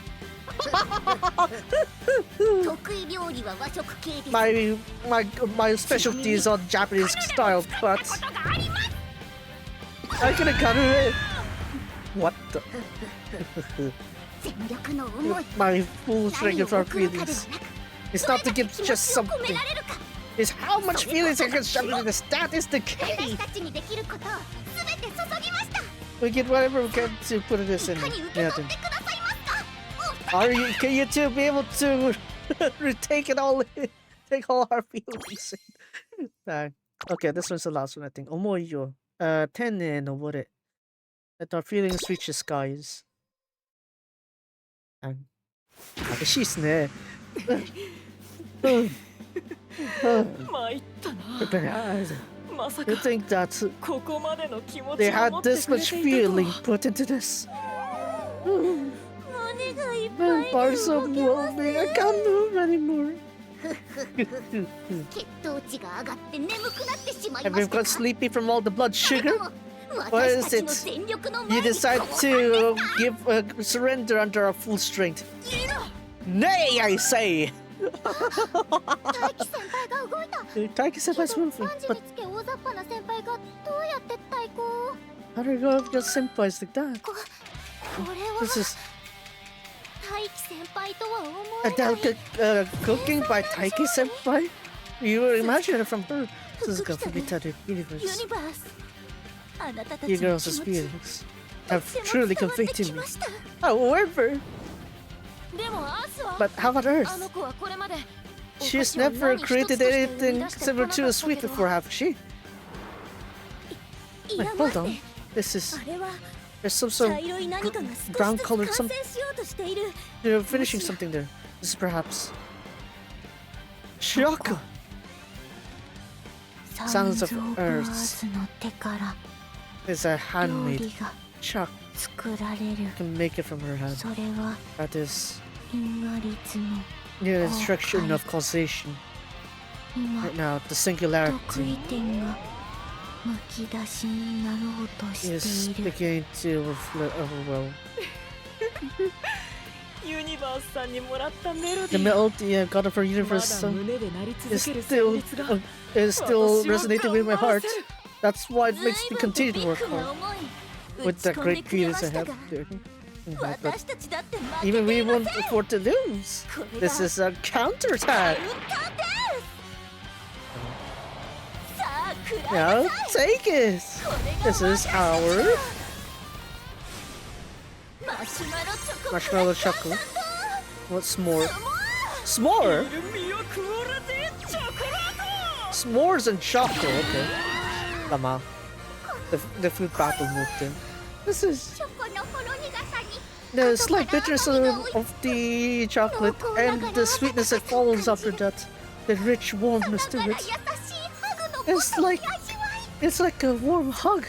得意料理は和食系です My specialty is on Japanese style, but ことがあります I can cut it. What the? 全力の思い My full 何 strength を of our 送るかでは feelings. なく It's not to give 気持 just ちを込め something. られるか It's how much feelings I can shove into this. That is the 私 key. たちにできることを全て注ぎました We get whatever we can to put this い in. かに受け Yeah, 取ってくださいますか Are you? Can you two be able to retake it all? Take all our feelings. Okay, this one's the last one, I think. Omoyo. 10 and over it. Let our feelings reach the skies. And 激しいっすね。参ったなまさか You think that ここまでの気持 they ちを had 持って this くれ much ていたと feeling は put into this? 胸がいっぱい My に parts 動 are きます moving. I can't move anymore. 血糖値が上がって眠くなってしまい Have ま you した got か sleepy from all the blood それ sugar? とも What 私 is たち it? の全力の You 前に decide 降参 to give surrender under our full strength. いいな Nay, I say. 大輝先輩が動いた Taiki け senpai's ど moving, パンジ but につけ大雑把な先輩がどうやって対抗を how do you go up against senpais like that? これは This is 大輝先輩とは思 a えない delicate cooking by Taiki senpai. You would imagine it from her. This is gonna be Taru ユ universe. ニバースあなたた You ちの girls' 気持ち feelings と have っても truly 伝わって conveyed き to me. ました However, でもアースは but how about あの Earth? 子はこれまで She's never created anything similar to a sweet before, have she? い Wait, や hold 待っ on. て This is あれは there's some 茶色い何かが少しずつ brown 完 colored 成 some しようとしている you're finishing something there. This is perhaps Shaka. Sounds of サンズオブアースの手から It's a 料 handmade 理が chuck. 作られる You can make it from her hand. それは That is 因果律の near the destruction of causation. 今 Right now, the 得 singularity 意点がむき出しになろうと is している beginning to overwhelm. ユニバースさんにもらったメロ The ディー melody God of our ま universe だ song 胸で鳴り続 is ける still 旋律が is still resonating with my heart. That's why it ずい makes ぶ me んと continue ビ to ッ work グな hard 思い with 打ち the 込んで great くれ creators ま I した have が there. But 私たちだって負け even て we いません won't afford to lose. これが This is a カウ counterattack. ンターですさあ食らいな Now さい take it. これが This is our マシュマロチョコ marshmallow chocolate. What's more? S'more? ミを食わらぜチョコレート S'mores and chocolate. Okay. Come on. The food battle moved in. This is チョコのほろ苦さに the slight bitterness of the chocolate and the sweetness that follows after that. The rich warmness だ to から it. 優しいハグの It's も like とい味わい it's like a warm hug.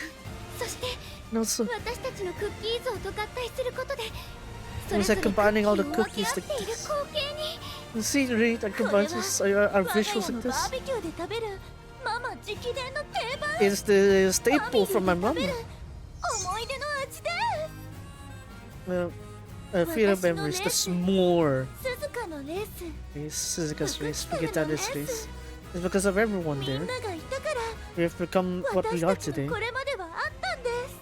そして And also, 私たちのクッキー像と合体することでそ It れ was ぞ like れクッ combining all キ the ーを分 cookies け合 like っている this. 光景に The scenery that これ combines は this, 我 our が家 visuals の like バ this ーベキューで食べるママ直伝の定番 is the staple from my ファ mom. ミリーで食べる思い出の味です Feel of memories, the s'more. 鈴鹿のレース Yes, Suzuka's race. Forget that it's race. It's because of everyone み there. んながいたから We have become what 私 we are たち today. のこれまではあったんです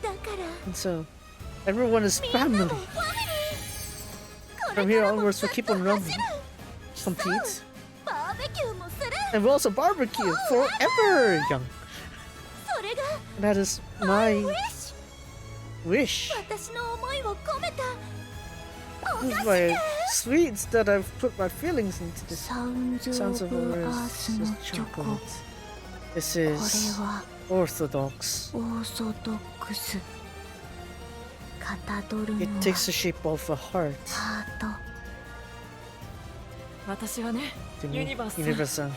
だから And so, everyone is みんな family. もファミリーこ From れ here からも onwards, ず we'll っ keep と on 走 running, る compete, バーベキューもする and we'll also barbecue forever young. それが And that is my wish wish. 私の思いを込めた This is my sweets that I've put my feelings into this. サウンズ・オ Sounds of ブ・アー ours スの is チョコ chocolate. こ This れ is は orthodox. オーソドックスかたどる It のは takes the shape of a heart. ハート私はね To me, ユニバース Universe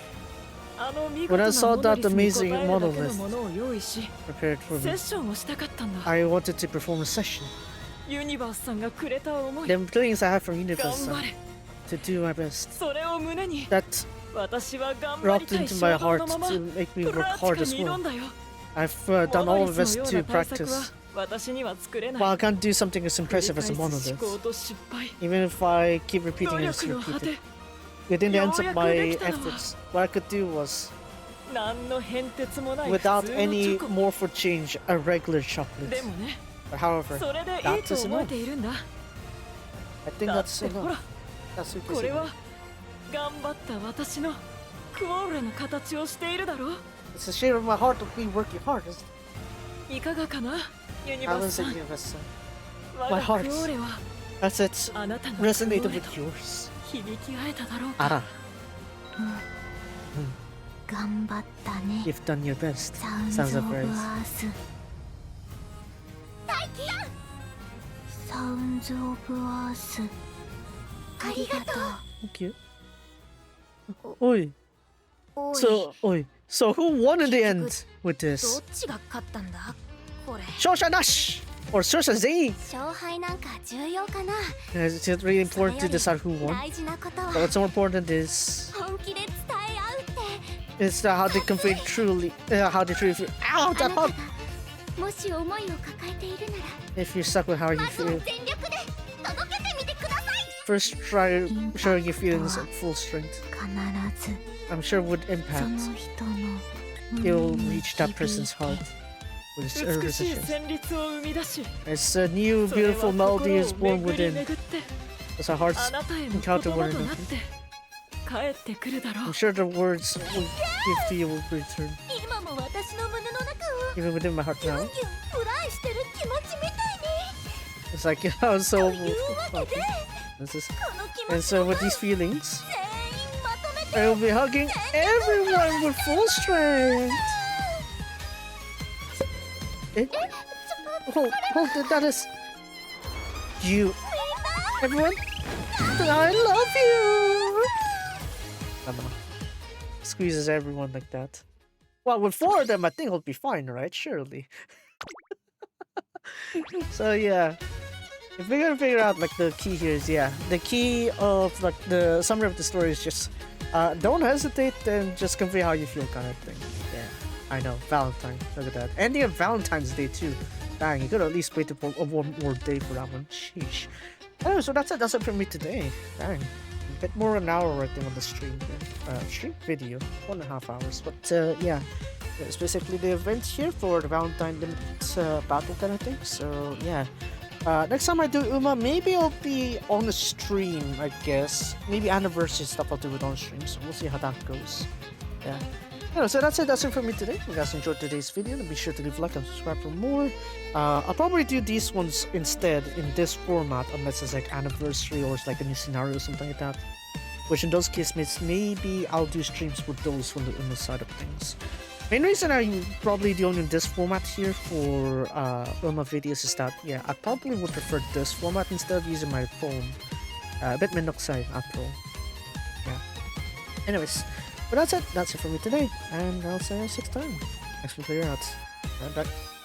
あの見 When I 事な saw モノ that リスに amazing 応えるだけの monolith ものを用意し prepared for セ me. ッションをしたかったんだ I wanted to perform a session. ユニバースさんがくれた思い The feelings I have from 頑 Universe 張れ to do my best. それを胸に That 私は頑張り rocked たい into 衝 my 動 heart のまま to make me プ work ラ hard チカ as に挑 well. んだよ I've done モ all ノ of リス this のよう to な対策は practice. 私には作れない But I can't do something as 繰り impressive 返 as a す monolith. 思考と失敗 Even if I keep 努 repeating and 力の果 repeating. て Within the ends of my ようやくできたのは efforts, what I could do was, 何の変哲もない普 without 通のチ any ョコ more for change, a regular で chocolate. もね But however, それでいい that と is 思え enough. ているんだ I think だっ that's てほら enough. That's what これ you は頑張った私のクオーレの形をしているだろう It's a shame of my heart of me working hard. いかがかなユニ I バー was スさ saying ん Universe. 我 my が heart クオーレは As it あなたのクオー resonated レ with と yours. 響き合えただろうか Ara, 頑張ったね you've done your best. サウンズ・ Sounds オブ・ of ア praise. ースサウンズ・オブ・アースありがと Thank you. Oi. う So who won in the end with ど this? っちが勝ったんだこれ Shosha Nash or Shosha Z? 勝敗なんか重要かな Is it really important to decide who won? 大事なことは But what's more important is 本気で伝え合うって is how they convey truly, how they truly feel. Ow, あ that なた hurt! がもし思いを抱えているなら If you're stuck with how you まずは feel, 全力で届けてみてください first try showing your feelings at full strength. 必ず I'm sure with そ impact, の人の you'll 胸に reach that 響 person's いて heart with its 美しい resistance. 旋律を生み出し As a new それは beautiful melody is 心を born 巡り within, 巡って as our hearts あなたへの encounter 言葉 one となっ another. て帰ってくるだろ I'm う sure the words will give to you will return. 今も私の胸の中を Even within my heart ギュ now. ンギュンフライしてる気持ちみたいに It's like I was so というわけで This is, この気 and 持ち so を with these feelings, 全員まとめて I will be hugging everyone with full strength. Eh? Hold, that is you. Everyone, I love you. I don't know. Squeezes everyone like that. Well, with 4 of them, I think it'll be fine, right? Surely. So yeah, if we're gonna figure out like the key here is the key of like the summary of the story is just don't hesitate and just convey how you feel kind of thing. Yeah, I know, Valentine, look at that. Ending of Valentine's Day too. Dang, you could at least wait for one more day for that one. Sheesh. Anyway, so that's it for me today. Dang. A bit more an hour I think on the stream here. Stream video, 1.5 hours. But yeah, it's basically the event here for the Valentine limit battle kind of thing. So yeah. Next time I do Uma, maybe I'll be on the stream, I guess. Maybe anniversary stuff I'll do it on stream, so we'll see how that goes. Yeah. Anyway, so that's it for me today. If you guys enjoyed today's video, then be sure to leave a like and subscribe for more. I'll probably do these ones instead in this format, unless it's like anniversary or it's like a new scenario or something like that. Which in those cases, maybe I'll do streams with those from the Uma side of things. Main reason I'm probably doing in this format here for Uma videos is that, yeah, I probably would prefer this format instead of using my phone. A bit menoksai after all. Yeah. Anyways, but that's it for me today, and I'll see you next time. Thanks for clearing out. Bye.